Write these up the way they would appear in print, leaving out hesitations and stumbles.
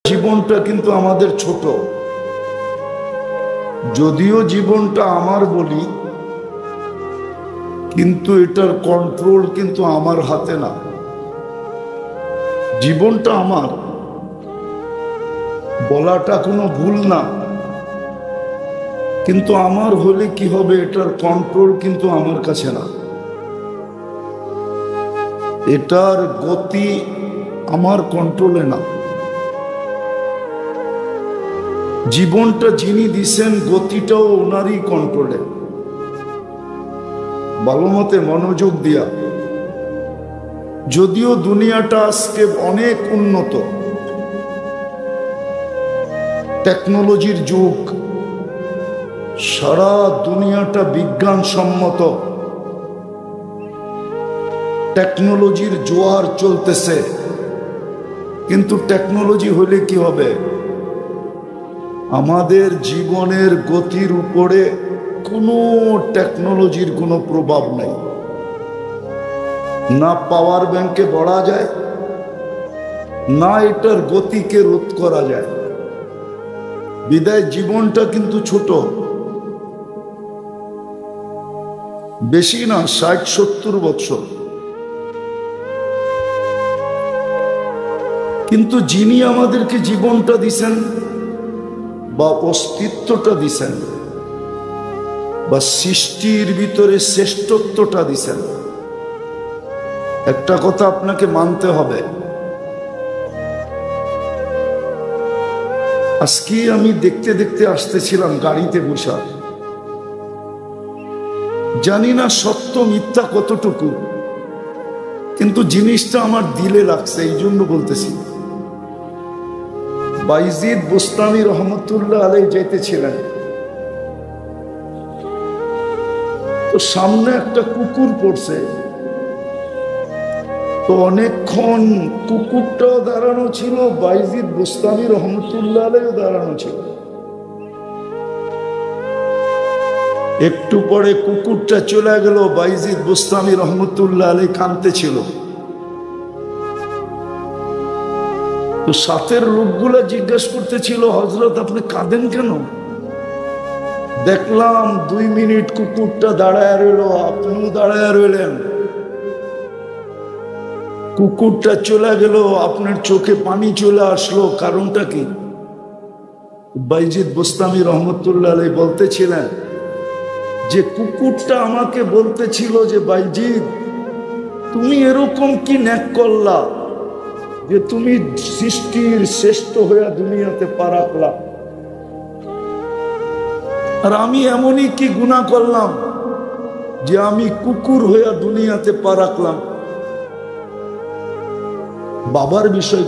জীবনটা কিন্তু আমাদের ছোট, যদিও জীবনটা আমার বলি, কিন্তু এটার কন্ট্রোল কিন্তু আমার হাতে না। জীবনটা আমার বলাটা কোনো ভুল না, কিন্তু আমার হলে কি হবে এটার কন্ট্রোল কিন্তু আমার কাছে না। এটার গতি আমার কন্ট্রোলে না। জীবনটা যিনি দিছেন গতিটাও ওনারই কন্ট্রোলে। ভালো মতে মনোযোগ দিয়া, যদিও দুনিয়াটা আজকে অনেক উন্নত, টেকনোলজির যুগ, সারা দুনিয়াটা বিজ্ঞানসম্মত, টেকনোলজির জোয়ার চলতেছে, কিন্তু টেকনোলজি হলে কি হবে? আমাদের জীবনের গতির উপরে কোনো টেকনোলজির কোনো প্রভাব নেই। না পাওয়ার ব্যাংকে বড়া যায়, না এটার গতিকে রোধ করা যায়। বিদায় জীবনটা কিন্তু ছোট, বেশি না, 60-70 বছর। কিন্তু যিনি আমাদেরকে জীবনটা দিছেন বা অস্তিত্বটা দিছেন বা সৃষ্টির ভিতরে শ্রেষ্ঠত্বটা দিছেন, একটা কথা আপনাকে মানতে হবে। আজকে আমি দেখতে দেখতে আসতেছিলাম গাড়িতে বসা, জানি না সত্য মিথ্যা কতটুকু, কিন্তু জিনিসটা আমার দিলে লাগছে, এই জন্য বলতেছি। বাইজিদ বুস্তামি রহমতুল্লাহ আলাইহি যাইতেছিলেন, তো সামনে একটা কুকুর পড়ছে, তো অনেকক্ষণ কুকুরটাও দাঁড়ানো ছিল, বাইজিদ বুস্তামি রহমতুল্লাহ আলাইহিও দাঁড়ানো ছিল। একটু পরে কুকুরটা চলে গেল, বাইজিদ বুস্তামি রহমতুল্লাহ আলাইহি কাঁদতেছিল। তো সাথের লোকগুলা জিজ্ঞাসা করতেছিল, হযরত আপনি কাঁদেন কেন? দেখলাম 2 মিনিট কুকুরটা দাঁড়ায় রইল, আপনিও দাঁড়ায় রইলেন, কুকুরটা চলে গেল, আপনার চোখে পানি চলে আসলো, কারণটা কি? বাইজিদ বুস্তামি রহমতুল্লাহ আলাইহি বলতেছিলেন যে কুকুরটা আমাকে বলতেছিল যে বাইজিদ, তুমি এরকম কি নেক করলা যে তুমি সৃষ্টির শ্রেষ্ঠ হইয়া দুনিয়াতে পা রাখলা, আর আমি এমনই কি গুনাহ করলাম যে আমি কুকুর হইয়া দুনিয়াতে পা রাখলাম। বাবার বিষয়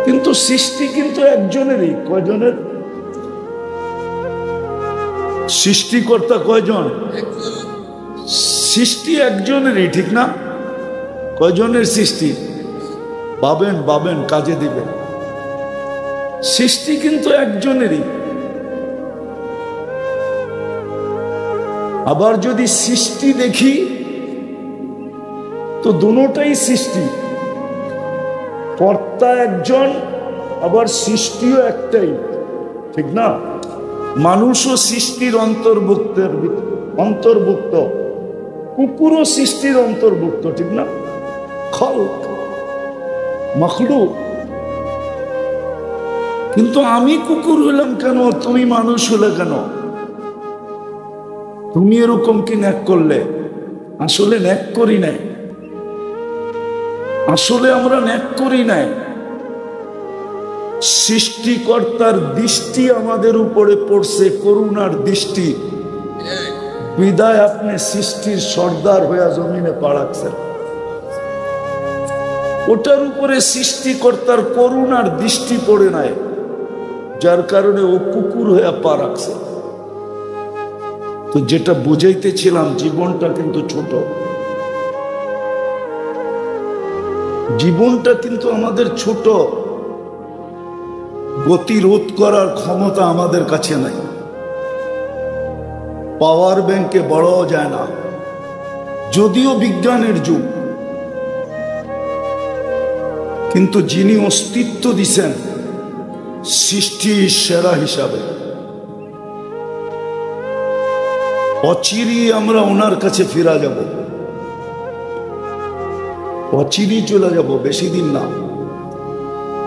কিন্তু সৃষ্টি কিন্তু একজনেরই। কয়জনের? সৃষ্টিকর্তা কয়জন? সৃষ্টি একজনেরই, ঠিক না? কয়জনের সৃষ্টি? ভাবেন কাজে দিবেন। সৃষ্টি কিন্তু একজনেরই। আবার যদি সৃষ্টি দেখি তো দুটোটাই সৃষ্টি, কর্তা একজন, আবার সৃষ্টিও একটাই, ঠিক না? মানুষও সৃষ্টির অন্তর্ভুক্ত, কুকুরও সৃষ্টির অন্তর্ভুক্ত, ঠিক না? খালক, মাখলুক। কিন্তু আমি কুকুর হইলাম কেন, তুমি মানুষ হলে কেন? তুমি এরকম কি ন্যাক করলে? আসলে ন্যাক করি নাই, আসলে আমরা ন্যাক করি নাই। সৃষ্টিকর্তার দৃষ্টি আমাদের উপরে পড়ছে, করুণার দৃষ্টি, বিদায় আপনি সৃষ্টির সর্দার হইয়া জমিনে পা রাখছেন। ওটার উপরে সৃষ্টিকর্তার করুণার দৃষ্টি পড়ে নাই, যার কারণে ও কুকুর হইয়া পা রাখছে। তো যেটা বুঝাইতেছিলাম, জীবনটা কিন্তু ছোট, জীবনটা কিন্তু আমাদের ছোট, গতিরোধ করার ক্ষমতা আমাদের কাছে নাই। পাওয়ার ব্যাংকে বড়ও যায় না, যদিও বিজ্ঞানের যুগ, কিন্তু যিনি অস্তিত্ব দিছেন সৃষ্টির সেরা হিসাবে, অচিরেই আমরা ওনার কাছে ফিরা যাব, অচিরেই চলে যাব, বেশি দিন না।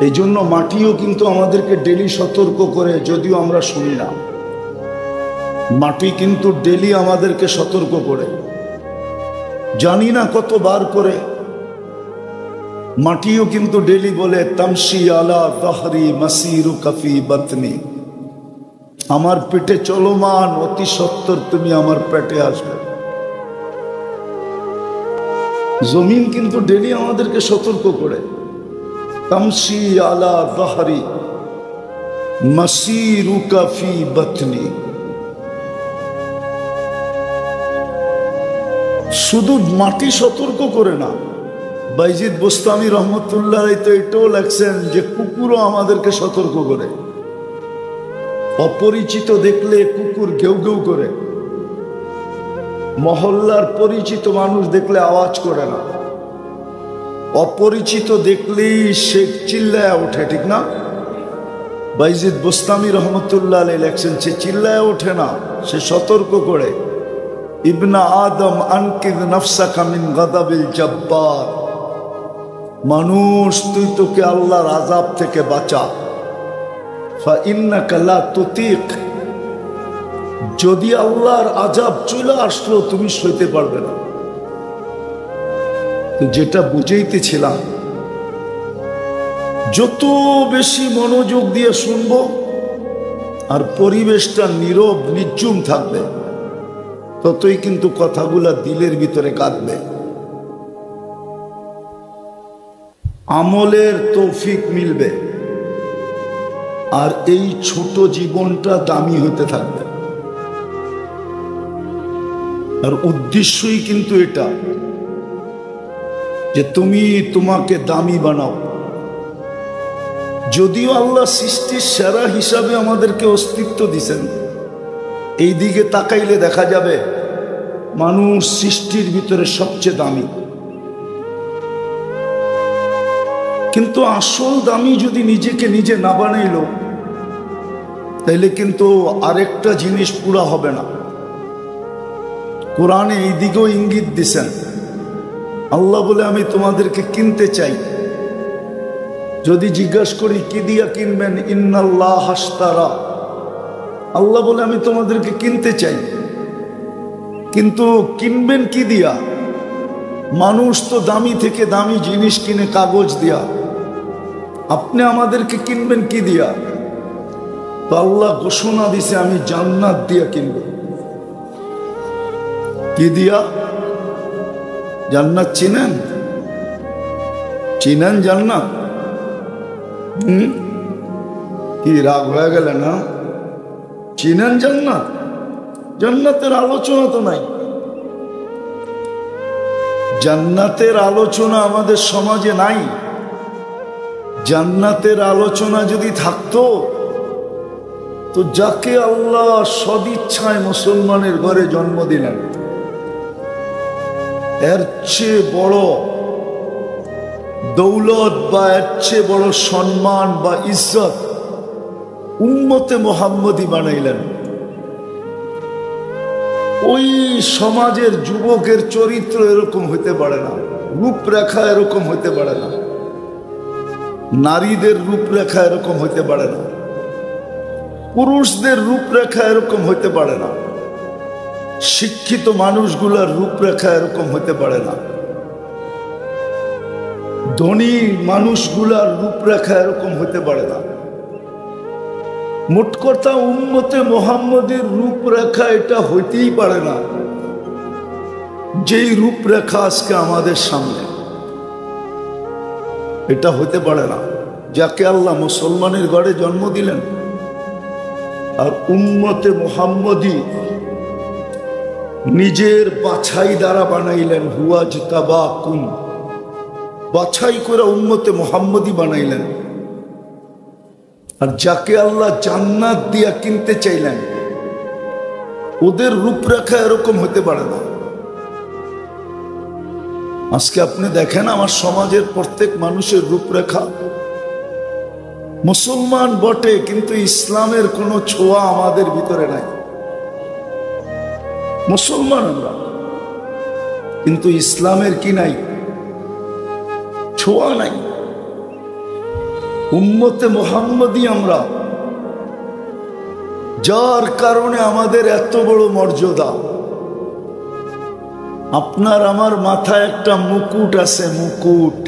এই জন্য মাটিও কিন্তু আমাদেরকে ডেলি সতর্ক করে, যদিও আমরা শুনি না। মাটি কিন্তু ডেলি আমাদেরকে সতর্ক করে, জানি না কতবার করে। মাটিও কিন্তু ডেলি বলে তামশি আলা তাহরি মাসিরু কাফি বাতনি, আমার পেটে চলমান, অতি সত্বর তুমি আমার পেটে আসবে। জমিন কিন্তু ডেলি আমাদেরকে সতর্ক করে, তামশি আলা তাহরি মাসিরু কাফি বাতনি। শুধু মাটি সতর্ক করে না, বাইজিদ বোস্তামি রহমতুল্লাহ তো এটাও লেখছেন যে কুকুরও আমাদেরকে সতর্ক করে। অপরিচিত দেখলে কুকুর ঘেউ ঘেউ করে, মহল্লার পরিচিত মানুষ দেখলে আওয়াজ করে না, অপরিচিত দেখলেই সে চিল্লায় ওঠে, ঠিক না? বাইজিদ বোস্তামি রহমতুল্লাহ লেখছেন সে চিল্লায় ওঠে না, সে সতর্ক করে। ইবনা আদম আনকিদ নফসাকা মিন গাদাবিল জব্বার, মানুষ তুই তোকে আল্লাহর আযাব থেকে বাঁচা। ফাইন্নাকা লা তুতিক, যদি আল্লাহর আযাব চলে আসলো তুমি সইতে পারবে না। যেটা বুঝাইতেছিলাম, যত বেশি মনোযোগ দিয়ে শুনবো আর পরিবেশটা নীরব নির্জুম থাকবে, ততই কিন্তু কথাগুলা দিলের ভিতরে কাঁদবে। আমলের তৌফিক মিলবে, আর এই ছোট জীবনটা দামি হতে থাকবে। আর উদ্দেশ্যই কিন্তু এটা যে তুমি তোমাকে দামি বানাও। যদিও আল্লাহ সৃষ্টির সেরা হিসাবে আমাদেরকে অস্তিত্ব দিছেন, এই দিকে তাকাইলে দেখা যাবে মানুষ সৃষ্টির ভিতরে সবচেয়ে দামি। কিন্তু আসল দামি যদি নিজেকে নিজে না বানাইল, তাইলে কিন্তু আরেকটা জিনিস পুরা হবে না। কোরআনে এই দিকেও ইঙ্গিত দিছেন। আল্লাহ বলে আমি তোমাদেরকে কিনতে চাই। যদি জিজ্ঞাসা করি কি দিয়া কিনবেন, ইন্নাল্লাহ হাশতারা, আল্লাহ বলে আমি তোমাদেরকে কিনতে চাই। কিন্তু কিনবেন কি দিয়া? মানুষ তো দামি থেকে দামি জিনিস কিনে কাগজ দিয়া, আপনি আমাদেরকে কিনবেন কি দিয়া? তো আল্লাহ ঘোষণা দিছে আমি জান্নাত দিয়া কিনব। কি দিয়া? জান্নাত চিনেন? চিনেন জান্নাত? কি রাগ হয়ে গেলে না? চিনেন জান্নাত? জান্নাতের আলোচনা তো নাই। জান্নাতের আলোচনা আমাদের সমাজে নাই। জান্নাতের আলোচনা যদি থাকতো, তো যাকে আল্লাহ সদিচ্ছায় মুসলমানের ঘরে জন্ম দিলেন, এর চেয়ে বড় দৌলত বা এর চেয়ে বড় সম্মান বা ইজ্জত উম্মতে মুহাম্মদী বানাইলেন। ওই সমাজের যুবকের চরিত্র এরকম হইতে পারে না, রূপরেখা এরকম হইতে পারে না, নারীদের রূপরেখা এরকম হইতে পারে না, পুরুষদের রূপরেখা এরকম হইতে পারে না, শিক্ষিত মানুষগুলার রূপরেখা এরকম হইতে পারে না, ধনী মানুষগুলার রূপরেখা এরকম হইতে পারে না। মোট কথা উম্মতে মুহাম্মদের রূপরেখা এটা হইতেই পারে না, যেই রূপরেখা আজকে আমাদের সামনে, এটা হইতে পারে না। যাকে আল্লাহ মুসলমানের ঘরে জন্ম দিলেন আর উম্মতে মুহাম্মদী নিজের বাছাই দ্বারা বানাইলেন, হুয়াজ তাবাকুম, বাছাই করে উম্মতে মুহাম্মদী বানাইলেন। আর যাকে আল্লাহ জান্নাত দিয়া কিনতে চাইলেন, ওদের রূপরেখা এরকম হতে পারে না। আজকে আপনি দেখেন আমার সমাজের প্রত্যেক মানুষের রূপরেখা মুসলমান বটে, কিন্তু ইসলামের কোনো ছোঁয়া আমাদের ভিতরে নাই। মুসলমান আমরা, কিন্তু ইসলামের কি নাই? ছোঁয়া নাই। উম্মতে মুহাম্মদী আমরা, যার কারণে আমাদের এত বড় মর্যাদা। আপনার আমার মাথায় একটা মুকুট আছে, মুকুট।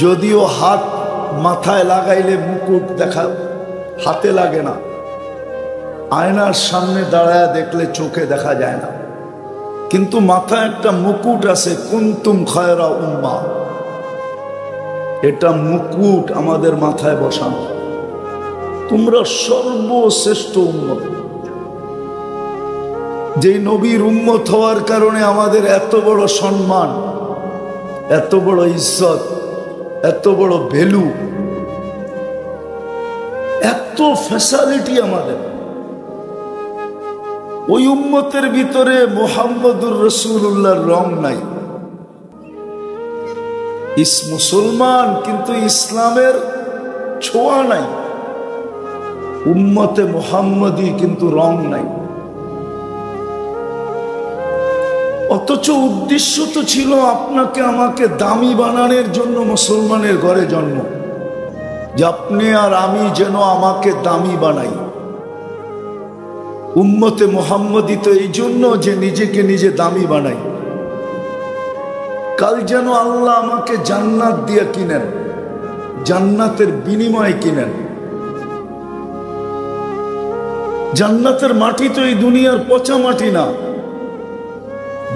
যদিও হাত মাথায় লাগাইলে মুকুট দেখা হাতে লাগে না, আয়নার সামনে দাঁড়ায় দেখলে চোখে দেখা যায় না, কিন্তু মাথায় একটা মুকুট আছে, কুনতুম খায়রা উম্মাহ। এটা মুকুট আমাদের মাথায় বসানো, তোমরা সর্বশ্রেষ্ঠ উম্মত। যে নবীর উম্মত হওয়ার কারণে আমাদের এত বড় সম্মান, এত বড় ইজ্জত, এত বড় ভ্যালু, এত ফ্যাসিলিটি আমাদের। ওই উম্মতের ভিতরে মুহাম্মদুর রাসূলুল্লাহর রং নাই। মুসলমান, কিন্তু ইসলামের ছোঁয়া নাই। উম্মতে মুহাম্মদী, কিন্তু রং নাই। অথচ উদ্দেশ্য তো ছিল আপনাকে আমাকে দামি বানানোর জন্য মুসলমানের ঘরে জন্ম, যে আপনি আর আমি যেন আমাকে দামি বানাই। উম্মতে মুহাম্মদী তো এই জন্য যে নিজেকে নিজে দামি বানাই। কাল যেন আল্লাহ আমাকে জান্নাত দিয়ে কিনেন, জান্নাতের বিনিময়ে কিনেন। জান্নাতের মাটি তো এই দুনিয়ার পচা মাটি না,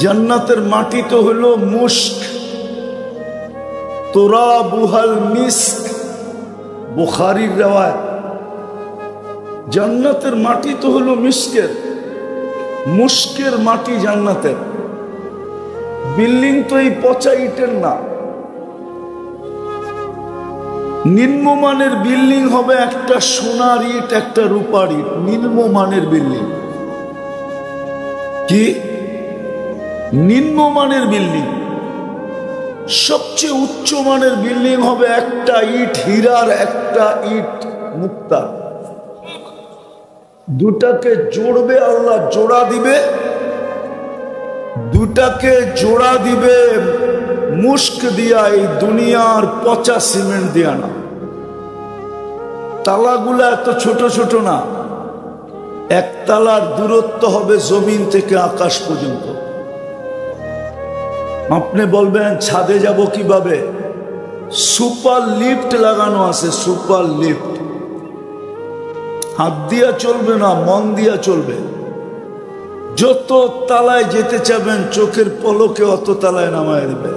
জান্নাতের মাটি তো হলো মুস্ক, তুরাবুহাল মিস্ক, বুখারীর riwayat। জান্নাতের মাটি তো হলো মিস্কের, মুস্কের মাটি জান্নাতের। বিল্ডিং তো এই পচা ইটের না। নিম্নমানের বিল্ডিং হবে একটা সোনার ইট, একটা রূপার ইট, নিম্নমানের বিল্ডিং। কি নিম্নমানের বিল্ডিং? সবচেয়ে উচ্চমানের বিল্ডিং হবে একটা ইট হীরার, একটা ইট মুক্তা। দুটাকে জোড়বে আল্লাহ, জোড়া দিবে, দুটাকে জোড়া দিবে মুস্ক দিয়া, এই দুনিয়ার পচা সিমেন্ট দিয়া না। তালাগুলা এত ছোট ছোট না, এক তালার দূরত্ব হবে জমিন থেকে আকাশ পর্যন্ত। আপনি বলবেন ছাদে যাব কিভাবে? সুপার লিফট লাগানো আছে, সুপার লিফট। হাত দিয়া চলবে না, মন দিয়া চলবে। যত তালায় যেতে চাবেন চোখের পলকে অত তালায় নামায় দেবে।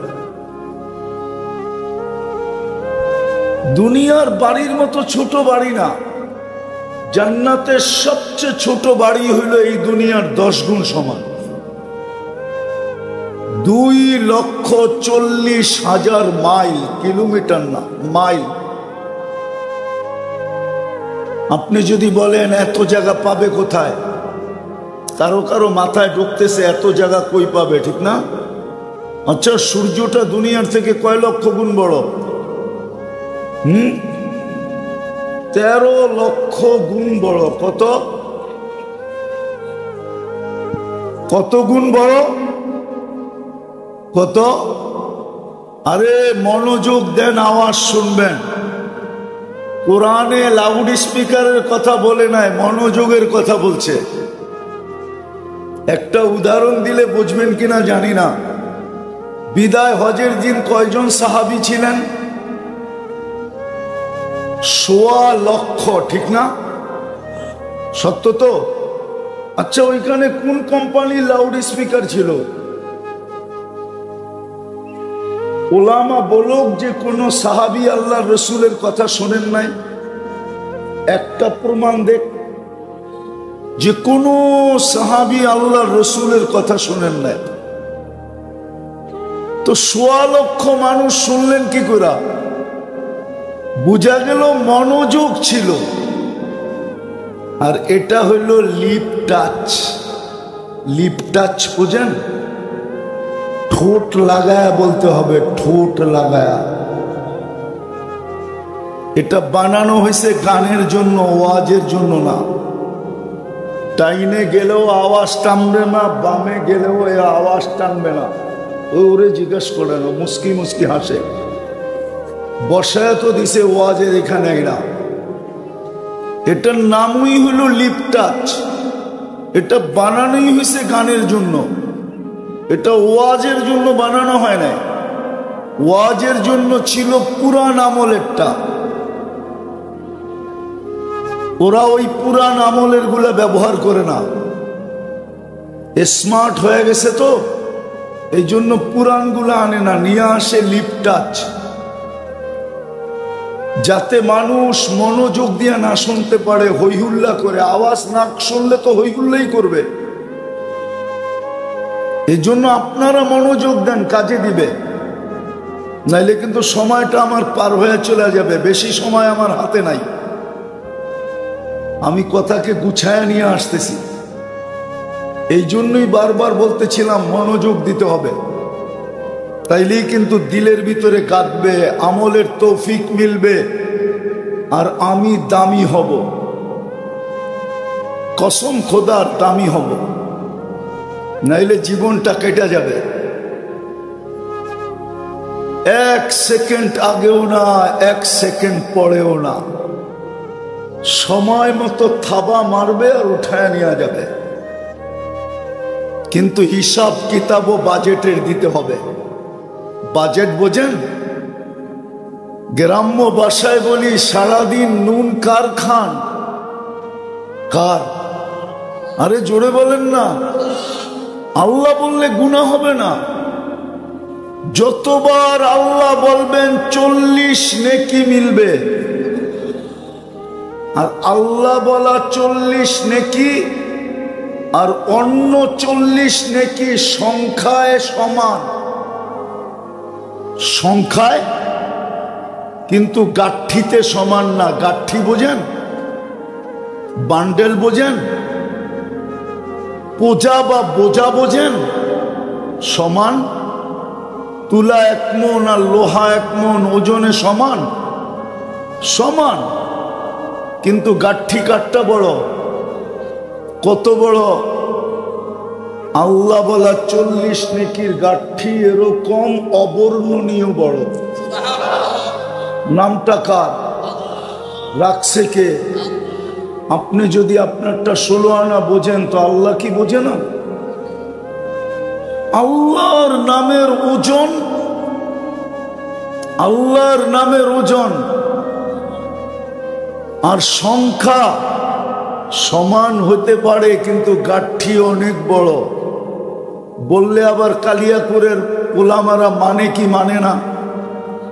দুনিয়ার বাড়ির মতো ছোট বাড়ি না, জান্নাতের সবচেয়ে ছোট বাড়ি হইল এই দুনিয়ার 10 গুণ সমান। 2,40,000 মাইল, কিলোমিটার না, মাইল। আপনি যদি বলেন এত জায়গা পাবে কোথায়, কারো কারো মাথায় ঢুকতেছে এত জায়গা কই পাবে, ঠিক না? আচ্ছা, সূর্যটা দুনিয়ার থেকে কয় লক্ষ গুণ বড়? 13 লক্ষ গুণ বড়। কত কত গুণ বড়? কত? আরে মনোযোগ দেন, আওয়াজ শুনবেন। কোরআনে লাউড স্পিকারের কথা বলে নাই, মনোযোগের কথা বলছে। একটা উদাহরণ দিলে বুঝবেন কিনা জানি না। বিদায় হজের দিন কয়জন সাহাবী ছিলেন? 1.25 লক্ষ, ঠিক না? সত্য তো? আচ্ছা, ওইখানে কোন কোম্পানির লাউড স্পিকার ছিল? ওলামা বলুক যে কোন সাহাবী আল্লাহর রসুলের কথা শোনেন নাই? একটা প্রমাণ দেখ যে কোন সাহাবী আল্লাহর রসুলের কথা শোনেন নাই। তো 1.25 লক্ষ মানুষ শুনলেন কি করে? বুঝা গেল মনোযোগ ছিল। আর এটা হইল লিপ টাচ। লিপ টাচ বুঝেন? ঠোঁট লাগায়া বলতে হবে, ঠোঁট লাগায়া। এটা বানানো হয়েছে গানের জন্য, ওয়াজের জন্য না। ডাইনে গেলেও আওয়াজ টানবে না, বামে গেলেও এই আওয়াজ টানবে না। ওরে জিজ্ঞেস করে না, মুস্কি মুস্কি হাসে। বসায় তো দিছে ওয়াজের এখানে এরা। এটার নামই হলো লিপ টাচ। এটা বানানোই হয়েছে গানের জন্য, এটা ওয়াজের জন্য বানানো হয় না। ওয়াজের জন্য ছিল পুরান আমলেরটা। ওরা ওই পুরান আমলের গুলা ব্যবহার করে না, স্মার্ট হয়ে গেছে তো এই জন্য পুরান গুলা আনে না, নিয়ে আসে লিপ টাচ, যাতে মানুষ মনোযোগ দিয়ে না শুনতে পারে, হইহুল্লা করে। আওয়াজ না শুনলে তো হইহুল্লাই করবে। এই জন্য আপনারা মনোযোগ দেন, কাজে দিবে, নাইলে কিন্তু সময়টা আমার পার হয়ে চলে যাবে। বেশি সময় আমার হাতে নাই, আমি কথাকে গুছায় নিয়ে আসতেছি। এই জন্যই বারবার বলতেছিলাম মনোযোগ দিতে হবে, তাইলেই কিন্তু দিলের ভিতরে কাঁদবে, আমলের তৌফিক মিলবে, আর আমি দামি হব, কসম খোদার দামি হব, নাইলে জীবনটা কেটে যাবে। এক সেকেন্ড আগেও না, এক সেকেন্ড পরেও না, সময় মতো থাবা মারবে আর উঠায় নেওয়া যাবে। কিন্তু হিসাব কিতাব ও বাজেটের দিতে হবে। বাজেট বোঝেন? গ্রাম্য ভাষায় বলি, সারাদিন নুন কার খান? কার? আরে জোরে বলেন না। আল্লাহ বললে গুনাহ হবে না। যতবার আল্লাহ বলবেন 40 নেকি মিলবে। আর আল্লাহ বলা 40 নেকি আর অন্য 40 নেকি সংখ্যায় সমান, সংখ্যায়, কিন্তু গাঠিতে সমান না। গাঠি বোঝেন? বান্ডেল বোঝেন? পোজা বা বোঝা বোঝেন? সমান। তুলা 1 মণ আর লোহা 1 মণ ওজনে সমান, সমান, কিন্তু গাঠি কাঠটা বড়। কত বড়? আল্লাহ বলা 40 নেকির গাঠি এরকম অবর্ণনীয় বড়। নামটা কার? রাখছে কে? আপনি যদি আপনারটা 16 আনা বোঝেন তো আল্লাহ কি বোঝে না? আল্লাহর নামের ওজন, আল্লাহর নামের ওজন আর সংখ্যা সমান হতে পারে, কিন্তু গাঠি অনেক বড়। বললে আবার কালিয়াকুরের ওলামারা মানে কি মানে না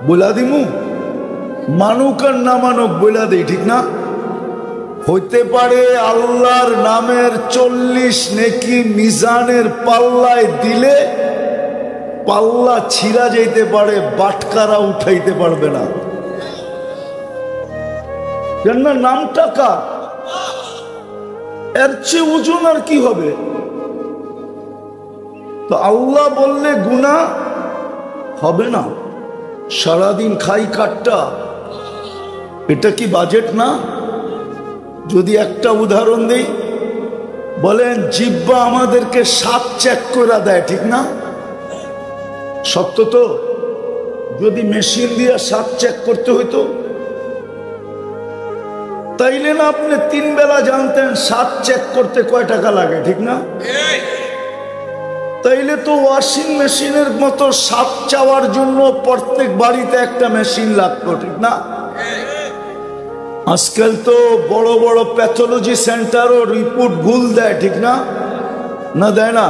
বলা দিমু, মানুক আর না মানুক বলা দেই, ঠিক না? হইতে পারে আল্লাহর নামের 40 নেকি মিজানের পাল্লায় দিলে পাল্লা ছিঁড়া যাইতে পারে, বাটকারা উঠাইতে পারবে না। কেন? নামটা কার? এর চেয়ে ওজন আর কি হবে? তো আল্লাহ বললে গুনাহ হবে না। সারাদিন খাই কাটটা, এটা কি বাজেট না? যদি একটা উদাহরণ দেই, বলেন জিহ্বা আমাদেরকে স্বাদ চেক করে দেয়, ঠিক না? সত্য তো? যদি মেশিন দিয়ে স্বাদ চেক করতে হইতো, তাইলে না আপনি 3 বেলা জানতেন স্বাদ চেক করতে কয় টাকা লাগে, ঠিক না? তাইলে তো ওয়াশিং মেশিনের মতো স্বাদ চাওয়ার জন্য প্রত্যেক বাড়িতে একটা মেশিন লাগতো, ঠিক না? আজকাল তো বড় বড় প্যাথোলজি সেন্টারও রিপোর্ট ভুল দেয়, ঠিক না? না দেয় না?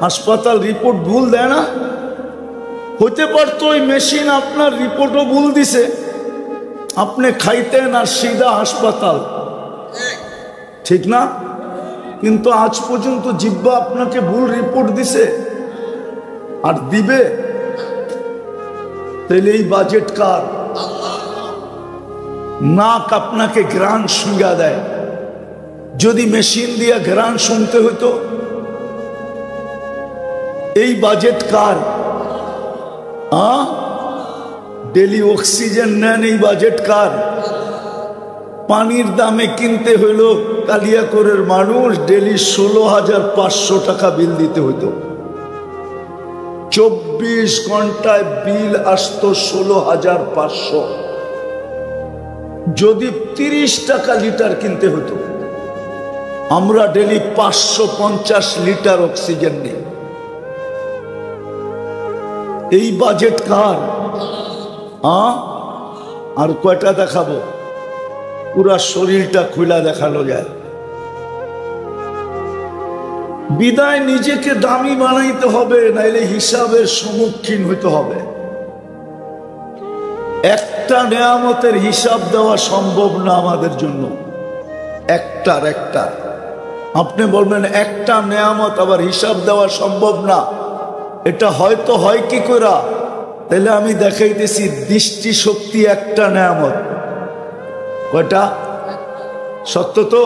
হাসপাতাল রিপোর্ট ভুল দেয় না? হতে পারতো ওই মেশিন আপনার রিপোর্টও ভুল দিছে, আপনি খাইতেন আর সিধা হাসপাতাল, ঠিক না? কিন্তু আজ পর্যন্ত জিহ্বা আপনাকে ভুল রিপোর্ট দিছে আর দিবে। তাহলে এই বাজেট কার? নাক আপনাকে ঘ্রাণ শুঙ্গা দেয়। যদি মেশিন দিয়ে ঘ্রাণ শুনতে হতো, এই বাজেট কার? ডেলি অক্সিজেন নেন, এই বাজেট কার? পানির দামে কিনতে হইল কালিয়াকৈরের মানুষ ডেলি 16,500 টাকা বিল দিতে হইতো। 24 ঘন্টায় বিল আসতো 16,500। যদি 30 টাকা লিটার কিনতে হতো, আমরা ডেলি 550 লিটার অক্সিজেন নিই। এই বাজেট কার? আর কয়টা দেখাবো? পুরা শরীরটা খুলা দেখানো যায়। বিদায় নিজেকে দামি বানাইতে হবে, নাইলে হিসাবের সম্মুখীন হইতে হবে। একটা নেয়ামতের হিসাব দেওয়া সম্ভব না আমাদের জন্য। একটার আপনি বলবেন একটা নেয়ামত আবার হিসাব দেওয়া সম্ভব না, এটা হয়তো হয় কি করে? তাহলে আমি দেখাইতেছি, দৃষ্টি শক্তি একটা নেয়ামত। কয়টা? সত্য তো?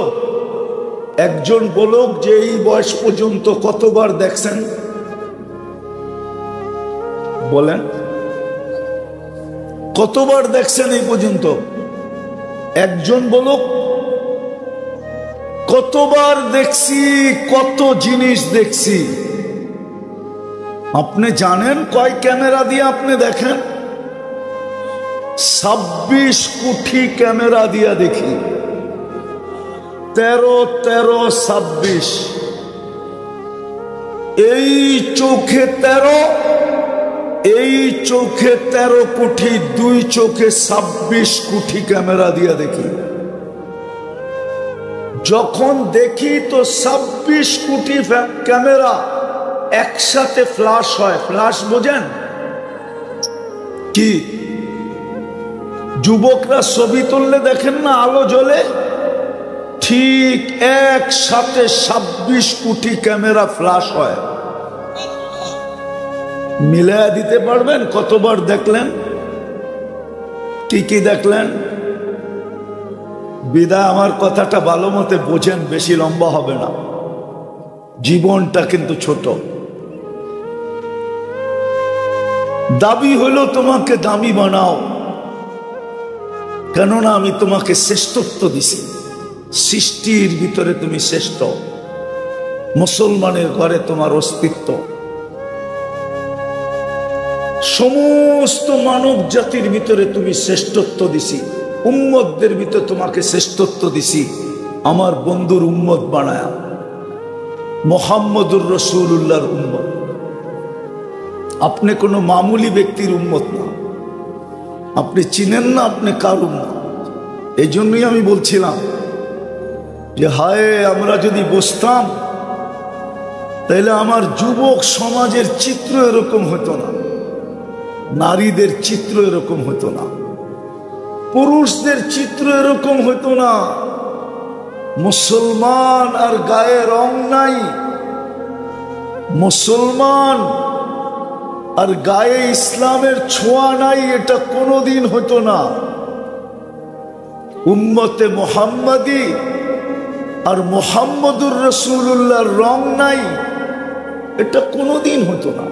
একজন বলুক যে এই বয়স পর্যন্ত কতবার দেখছেন? বলেন, কতবার দেখছেন এই পর্যন্ত? একজন বলুক। কতবার দেখছি, কত জিনিস দেখছি। আপনি জানেন কয় ক্যামেরা দিয়ে আপনি দেখেন? 26 কোটি ক্যামেরা দিয়ে দেখি। 13, 26। এই চোখে 13, এই চোখে 13 কোটি, দুই চোখে 26 কোটি ক্যামেরা দিয়ে দেখি। যখন দেখি তো 26 কোটি ক্যামেরা একসাথে ফ্ল্যাশ হয়। ফ্ল্যাশ বোঝেন কি? যুবকরা ছবি তুললে দেখেন না আলো জ্বলে, ঠিক একসাথে 26 কোটি ক্যামেরা ফ্ল্যাশ হয়। মিলায়া দিতে পারবেন কতবার দেখলেন, কি কি দেখলেন? বিদায় আমার কথাটা ভালো মতে বোঝেন, বেশি লম্বা হবে না, জীবনটা কিন্তু ছোট। দাবি হলো তোমাকে দামি বানাও, কেননা আমি তোমাকে শ্রেষ্ঠত্ব দিছি। সৃষ্টির ভিতরে তুমি শ্রেষ্ঠ, মুসলমানের ঘরে তোমার অস্তিত্ব। সমস্ত মানব জাতির ভিতরে তুমি শ্রেষ্ঠত্ব দিছি, উম্মতদের ভিতরে তোমাকে শ্রেষ্ঠত্ব দিছি। আমার বন্ধুর উম্মত বানায়া, মুহাম্মদুর রাসূলুল্লাহর উম্মত। আপনি কোনো মামুলি ব্যক্তির উম্মত না, আপনি চিনেন না আপনি কার উম্মত। এই জন্যই আমি বলছিলাম যে হায়, আমরা যদি বসতাম তাহলে আমার যুবক সমাজের চিত্র এরকম হতো না, নারীদের চিত্র এরকম হতো না, পুরুষদের চিত্র এরকম হতো না। মুসলমান আর গায়ে রং নাই, মুসলমান আর গায়ে ইসলামের ছোঁয়া নাই, এটা কোনোদিন হতো না। উম্মতে মুহাম্মাদি আর মুহাম্মদুর রাসূলুল্লাহর রং নাই, এটা কোনোদিন হতো না।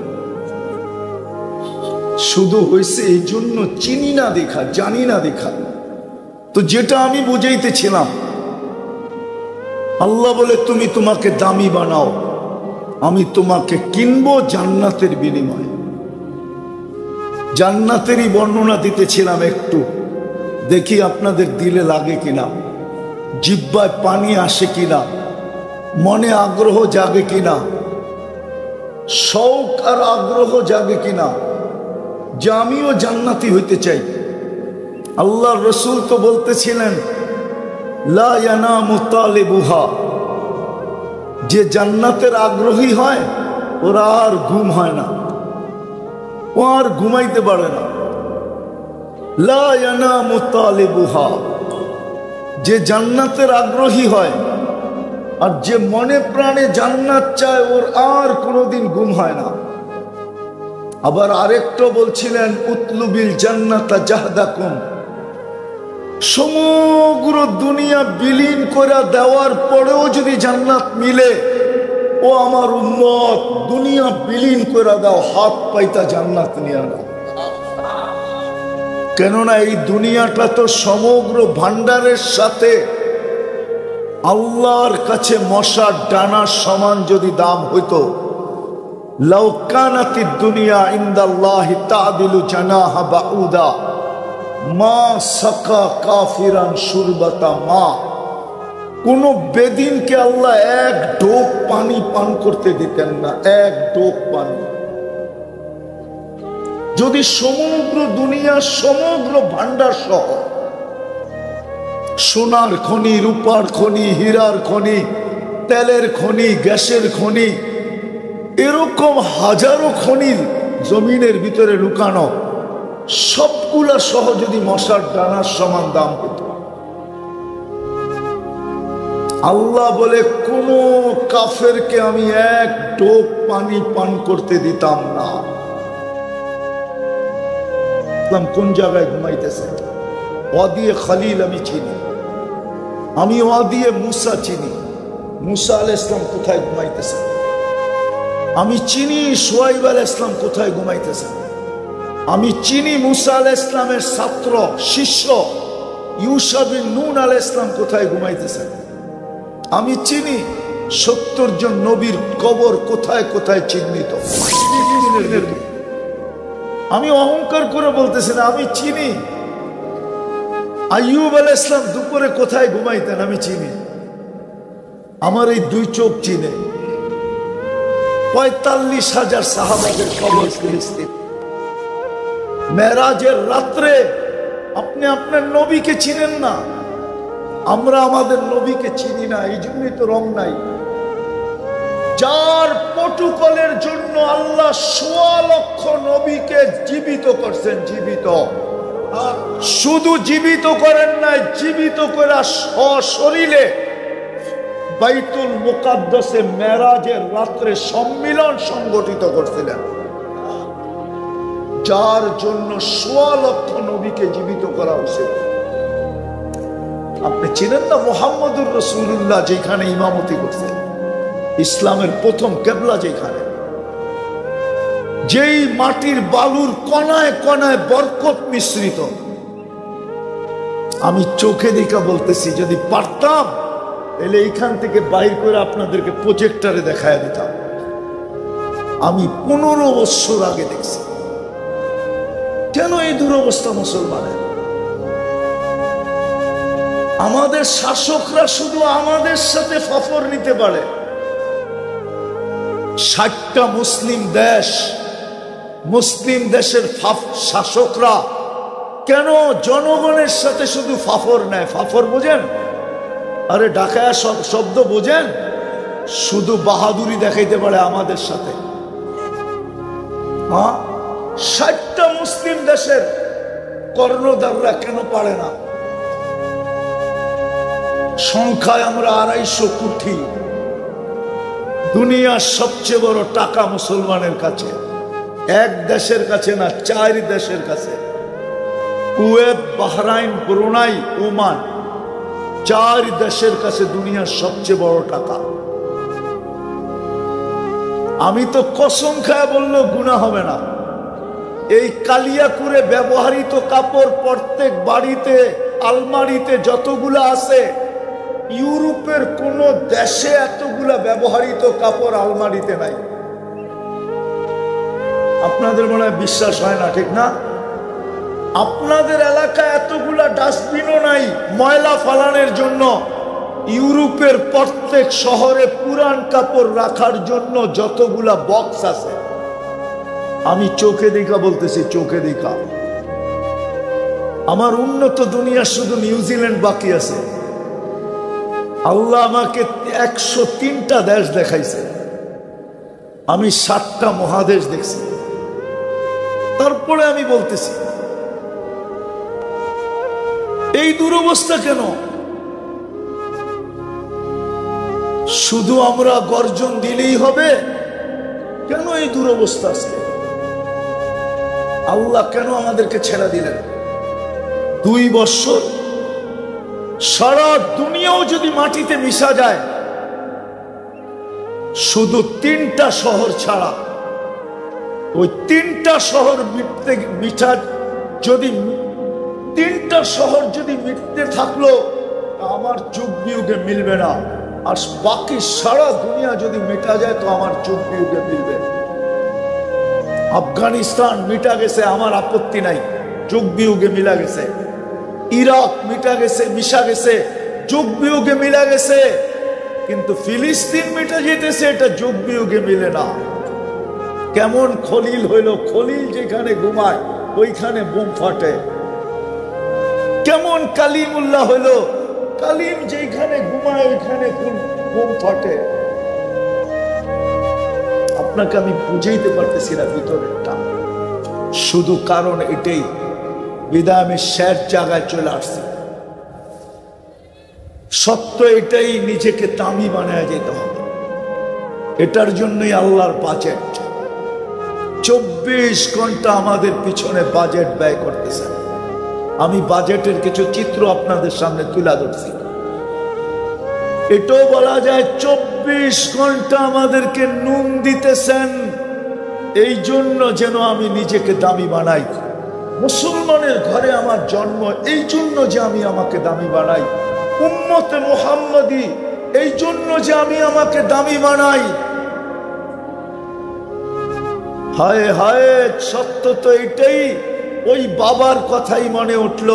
শুধু হয়েছে এই জন্য চিনি না দেখা, জানি না দেখা। তো যেটা আমি বুঝাইতেছিলাম, আল্লাহ বলে তুমি তোমাকে দামি বানাও, আমি তোমাকে কিনবো জান্নাতের বিনিময়ে। জান্নাতেরই বর্ণনা দিতেছিলাম একটু, দেখি আপনাদের দিলে লাগে কিনা, জিহ্বায় পানি আসে কিনা, মনে আগ্রহ জাগে কিনা, শৌক আর আগ্রহ জাগে কিনা যে আমিও জান্নাতি হইতে চাই। আল্লাহর রাসূল তো বলতেছিলেন, লা ইয়ানামু তালিবুহা, যে জান্নাতের আগ্রহী হয় ওরা আর ঘুম হয় না, ও আর ঘুমাইতে পারে না। লা ইয়ানামু তালিবুহা, যে জান্নাতের আগ্রহী হয় আর যে মনে প্রাণে জান্নাত চায় ওর আর কোনোদিন ঘুম হয় না। আবার আরেকটা বলছিলেন, উতলুবিল জান্নাতা জাহদাকুম, সমগ্র দুনিয়া বিলীন করে দেওয়ার পরেও যদি জান্নাত মিলে ও আমার উম্মত, দুনিয়া বিলীন করে দাও, হাত পাইতা জান্নাত নিয়ে নাও। কেননা এই দুনিয়াটা তো সমগ্র ভান্ডারের সাথে আল্লাহর কাছে মশার ডানার সমান যদি দাম হইতো, লাউ কানাতিদ দুনিয়া ইনদাল্লাহি তা'দিলু জানাহা বাউদা মা সাকা কাফিরান শুরবাতা মা। কোন বেদিনকে আল্লাহ এক ঢোক পানি পান করতে দিতেন না, এক ঢোক পানি। যদি সমগ্র দুনিয়ার সমগ্র ভান্ডার সহ সোনার খনি, রূপার খনি, হীরার খনি, তেলের খনি, গ্যাসের খনি, এরকম হাজারো খনি জমিনের ভিতরে লুকানো, সবগুলা সহ যদি মশার ডানার সমান দাম হতো, আল্লাহ বলে কোন কাফেরকে আমি এক ঢোক পানি পান করতে দিতাম না। কোন জায়গায় ঘুমাইতেছে? ওয়াদিয়ে খলিল আমি চিনি, আমি ওয়াদিয়ে মুসা চিনি। মুসা আলাইহিস সালাম কোথায় ঘুমাইতেছে? আমি চিনি শুআইব আলাইহিস সালাম কোথায় ঘুমাইতেছে। আমি চিনি মুসা আলাইহিস সালামের ছাত্র শিষ্য ইউশা বিন নুন আলাইহিস সালাম কোথায় ঘুমাইতেছে। আমি চিনি 70 জন নবীর কবর কোথায় কোথায় চিহ্নিত। আমি অহংকার করে বলতেছি না, আমি চিনি আইয়ুব আলাইহিস সালাম দুপুরে কোথায় ঘুমাইতেন, আমি চিনি। আমার এই দুই চোখ চিনে 45,000 সাহাবাদের কবর ফিলিস্তিন। মেরাজের রাত্রে আপনি আপনার নবীকে চিনেন না, আমরা আমাদের নবীকে চিনি না, এই জন্যই তো রং নাই। যার প্রটোকলের জন্য আল্লাহ 1.25 লক্ষ নবীকে জীবিত করছেন, জীবিত। শুধু জীবিত করেন নাই, জীবিত করে সশরীরে বাইতুল মুকাদ্দাসে মেরাজের রাত্রে সম্মিলন সংগঠিত করছিলেন, যার জন্য 1.25 লক্ষ নবীকে জীবিত করা হয়েছিল। আপনি চিনেন না মুহাম্মদুর রাসূলুল্লাহ যেখানে ইমামতি করছেন, ইসলামের প্রথম কেবলা যেখানে, যেই মাটির বালুর কণায় কণায় বরকত মিশ্রিত। আমি চোখে দেখা বলতেছি, যদি পারতাম তাহলে এইখান থেকে বাইর করে আপনাদেরকে প্রজেক্টরে দেখায় দিতাম। আমি 15 বছর আগে দেখছি। কেন এই দুরবস্থা মুসলমানের? আমাদের শাসকরা শুধু আমাদের সাথে ফাফর নিতে পারে। 60টা মুসলিম দেশ, মুসলিম দেশের শাসকরা কেন জনগণের সাথে শুধু ফাফর নেয়? ফাফর বোঝেন? আরে ঢাকায় শব্দ বোঝেন? শুধু বাহাদুরি দেখাইতে পারে আমাদের সাথে। 60টা মুসলিম দেশের কর্ণধাররা কেন পারে না? সংখ্যায় আমরা 250 কোটি। দুনিয়ার সবচেয়ে বড় টাকা মুসলমানের কাছে, এক দেশের কাছে না, 4 দেশের কাছে। কুয়েত, বাহরাইন, ব্রুনাই, ওমান, 4 দেশের কাছে দুনিয়ার সবচেয়ে বড় টাকা। আমি তো কসম খায় বললেও গুনাহ হবে না, এই কালিয়াকুরে ব্যবহৃত কাপড় প্রত্যেক বাড়িতে আলমারিতে যতগুলা আছে, ইউরোপের কোন দেশে এতগুলা ব্যবহৃত কাপড় আলমারিতে নাই। আপনাদের মনে হয় বিশ্বাস হয় না, ঠিক না? আপনাদের এলাকায় এতগুলা ডাস্টবিনও নাই ময়লা ফালানোর জন্য। ইউরোপের প্রত্যেক শহরে পুরান কাপড় রাখার জন্য যতগুলা বক্স আছে। আমি চোখে দেখা বলতেছি, চোখে দেখা। আমার উন্নত দুনিয়া শুধু নিউজিল্যান্ড বাকি আছে। আল্লাহ আমাকে 103টা দেশ দেখাইছে, আমি 7টা মহাদেশ দেখছি। তারপরে আমি বলতেছি এই দুরবস্থা কেন? শুধু আমরা গর্জন দিলেই হবে? কেন এই দুরবস্থা আছে? আল্লাহ কেন আমাদেরকে ছেড়ে দিলেন? 2 বছর সারা দুনিয়াও যদি মাটিতে মিশা যায়, শুধু 3টা শহর ছাড়া, ওই 3টা শহর যদি 3টা শহর যদি মিটতে থাকলো, আমার যুগ বিয়োগে মিলবে না। আর বাকি সারা দুনিয়া যদি মিটা যায় তো আমার যুগ বিয়োগে মিলবে। আফগানিস্তান মিটা গেছে, আমার আপত্তি নাই, যুগ বিয়োগে মিলা গেছে। ইরাক মিটা গেছে, মিশা গেছে, যুগ বিয়োগে মিলা গেছে। কিন্তু ফিলিস্তিন মিটা যেতেছে, এটা যুগ বিয়োগে মিলে না। কেমন খলিল হইল, খলিল যেখানে ঘুমায় ওইখানে বোম ফাটে। কেমন কালিমুল্লাহ হইল, কালিম যেখানে ঘুমায় ওইখানে বোম ফাটে। আপনাকে আমি বুঝাইতে পারতেছি না ভিতরেরটা, শুধু কারণ এটাই, বিদায় আমি শেষ জায়গায় চলে আসছি। সত্য এটাই, নিজেকে দামি বানায় যেতে হবে। এটার জন্যই আল্লাহর বাজেট। 24 ঘন্টা আমাদের পিছনে বাজেট ব্যয় করতেছেন। আমি বাজেটের কিছু চিত্র আপনাদের সামনে তুলে ধরছি। এটাও বলা যায় 24 ঘন্টা আমাদেরকে নুন দিতেছেন, এই জন্য যেন আমি নিজেকে দামি বানাই। মুসলমানের ঘরে আমার জন্ম, এই জন্য যে আমি আমাকে দামি বানাই। উম্মতে মুহাম্মাদি, এই জন্য যে আমি আমাকে দামি বানাই। হায় হায়, সত্য তো এটাই। ওই বাবার কথাই মনে উঠল।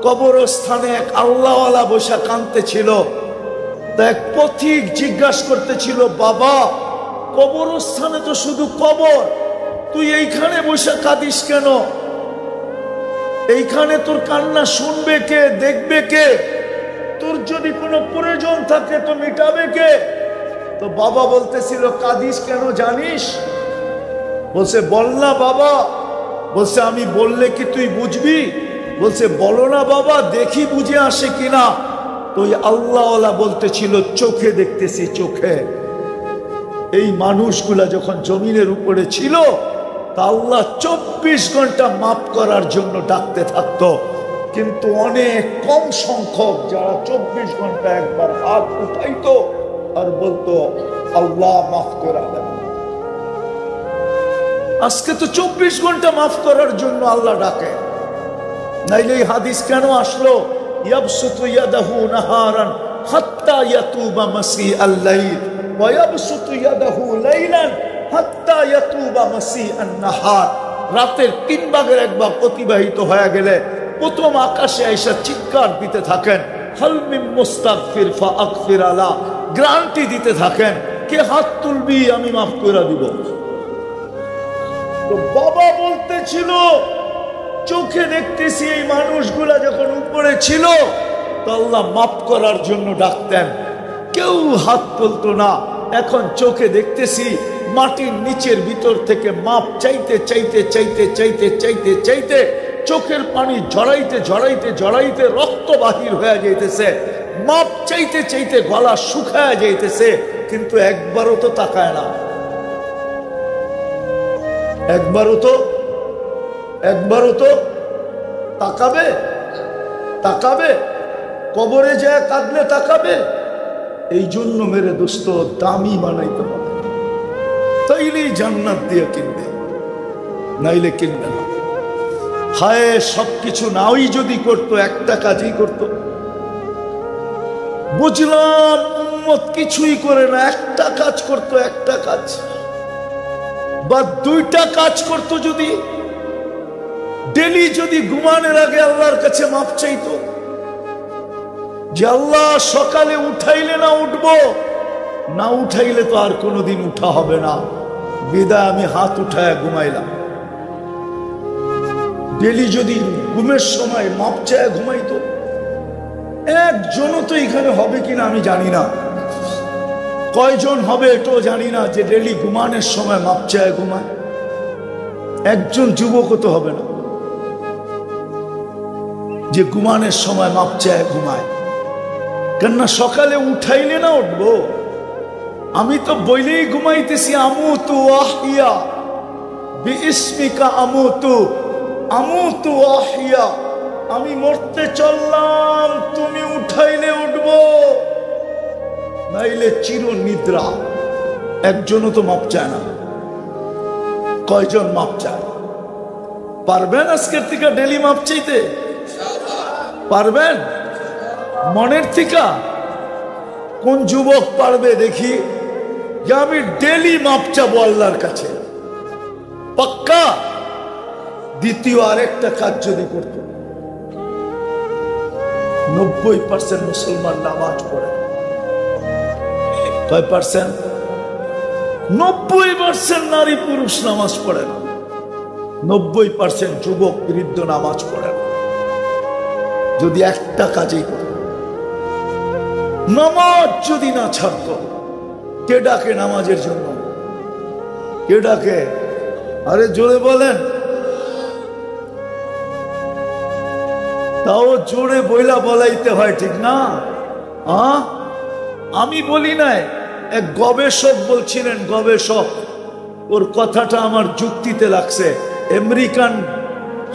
কবরস্থানে এক আল্লাহওয়ালা বসে কাঁদতেছিল। তা এক পথিক জিজ্ঞাসা করতেছিল, বাবা, কবরস্থানে তো শুধু কবর, তুই এইখানে বসে কাঁদিস কেন? এইখানে তোর কান্না শুনবে কে, দেখবে কে? তোর যদি কোনো প্রয়োজন থাকে তো মিটাবে কে? তো বাবা বলতেছিল, কাঁদিস কেন জানিস? বলছে, বল না বাবা। বলছে, আমি বললে কি তুই বুঝবি? বলছে, বলো না বাবা, দেখি বুঝে আসে কিনা। তো ওই আল্লাহওয়ালা বলতেছিল, চোখে দেখতেছি, চোখে। এই মানুষগুলা যখন জমিনের উপরে ছিল, তা আল্লাহ 24 ঘন্টা মাফ করার জন্য ডাকতে থাকতো। কিন্তু অনেক কম সংখ্যক যারা 24 ঘন্টা একবার হাত উঠাইতো আর বলতো, আল্লাহ মাফ করা দেন। আজকে তো 24 ঘন্টা মাফ করার জন্য আল্লাহ ডাকে। নাইলে এই হাদিস কেন আসলো? ইয়াবসুতু ইয়াদাহু নাহারান হাত্তা ইয়াতুবা মাসিআল লাইল ওয়া ইয়াবসুতু ইয়াদাহু লাইলান হাত্তা ইয়াতুবা মাসিআন নাহার। রাতের 3 ভাগের 1 ভাগ অতিবাহিত হয়ে গেলে প্রথম আকাশে আইসা চিৎকার দিতে থাকেন, হাল মিন মুস্তাগফির ফাগফির আলা, গ্যারান্টি দিতে থাকেন, কে হাত তুলবি আমি মাফ করে দিব। তো বাবা বলতেছিল, চোখে দেখতেছি এই মানুষগুলা যখন উপরে ছিল তো আল্লাহ মাফ করার জন্য ডাকতেন, কেউ হাত তুলতো না। এখন চোখে দেখতেছি মাটির নিচের ভিতর থেকে মাপ চাইতে চাইতে চাইতে চাইতে চাইতে চাইতে চোখের পানি ঝরাইতে ঝরাইতে ঝরাইতে রক্ত বাহির হয়ে যাইতেছে। মাপ চাইতে চাইতে গলা শুকায় যাইতেছে, কিন্তু একবারও তো তাকায় না। একবারও তো তাকাবে? তাকাবে? কবরে যায় কাঁদলে তাকাবে? এই জন্য মেরে দোস্ত, দামি বানাইতে হবে, তাইলেই জান্নাত দিয়ে কিনবে, নাইলে কিনবে না। হায়, সবকিছু নাই যদি করতো, একটা কাজই করতো। বুঝলাম উম্মত কিছুই করে না, একটা কাজ করতো, একটা কাজ বা 2টা কাজ করতো। যদি ডেলি যদি ঘুমানোর আগে আল্লাহর কাছে মাপ চাইতো যে আল্লাহ সকালে উঠাইলে না উঠবো, না উঠাইলে তো আর কোনোদিন উঠা হবে না, বিদায় আমি হাত উঠায় ঘুমাইলাম। ডেলি যদি ঘুমের সময় মাপ চায় ঘুমাইতো। একজনও তো এখানে হবে কিনা আমি জানি না, কয়জন হবে এটাও জানি না যে ডেলি ঘুমানোর সময় মাপ চায় ঘুমায়। একজন যুবকও তো হবে না যে ঘুমানোর সময় মাপ চায় ঘুমায়। কেননা সকালে উঠাইলে না উঠবো, আমি তো বইলেই ঘুমাইতেছি, আমুতু আহিয়া বিইসমিকা আমুতু আমুতু আহিয়া, আমি মরতে চললাম, তুমি উঠাইলে উঠবো, নাইলে চির নিদ্রা। একজনও তো মাপ চায় না। কয়জন মাপ চায়? পারবেন আজকের থেকে ডেলি মাপ চাইতে? পারবেন মনের থেকে? কোন যুবক পারবে দেখি যে আমি ডেলি মাপ চাবো আল্লাহর কাছে? পাক্কা। দ্বিতীয় আরেকটা কাজ যদি করত, 90% মুসলমান নামাজ পড়ে। কয় পার্সেন্ট? 90% নারী পুরুষ নামাজ পড়ে না। 90% যুবক বৃদ্ধ নামাজ পড়ে না। যদি একটা কাজই করত, নামাজ যদি না ছাড়ত, কে ডাকে নামাজের জন্য? কে ডাকে? আরে জোরে বলেন। তাও জোরে বইলা বলাইতে হয়, ঠিক না? আমি বলি নাই, এক গবেষক বলছিলেন, গবেষক, ওর কথাটা আমার যুক্তিতে লাগছে। আমেরিকান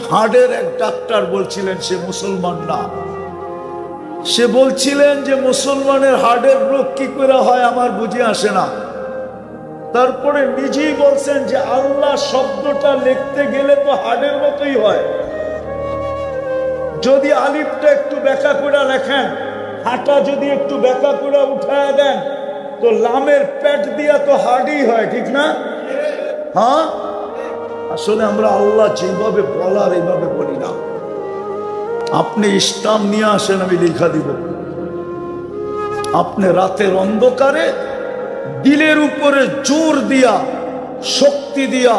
হার্টের এক ডাক্তার বলছিলেন, সে মুসলমান না। সে বলছিলেন যে মুসলমানের হার্টের রোগ কি করে হয় আমার বুঝে আসে না। তারপরে নিজেই বলছেন যে আল্লাহ শব্দটা লিখতে গেলে তো হার্টের মতোই হয়। যদি আলিফটা একটু ব্যাখ্যা করে লেখেন, হাঁটা যদি একটু ব্যাখ্যা করে উঠায় দেন, তো লামের পেট দিয়া তো হার্ডই হয়, ঠিক না? হ্যাঁ, আসলে আমরা আল্লাহ যেভাবে বলার এইভাবে বলি না। আপনি স্টাম্প নিয়ে আসেন, আমি লেখা দিব। আপনি রাতের অন্ধকারে দিলের উপরে জোর দিয়া, শক্তি দিয়া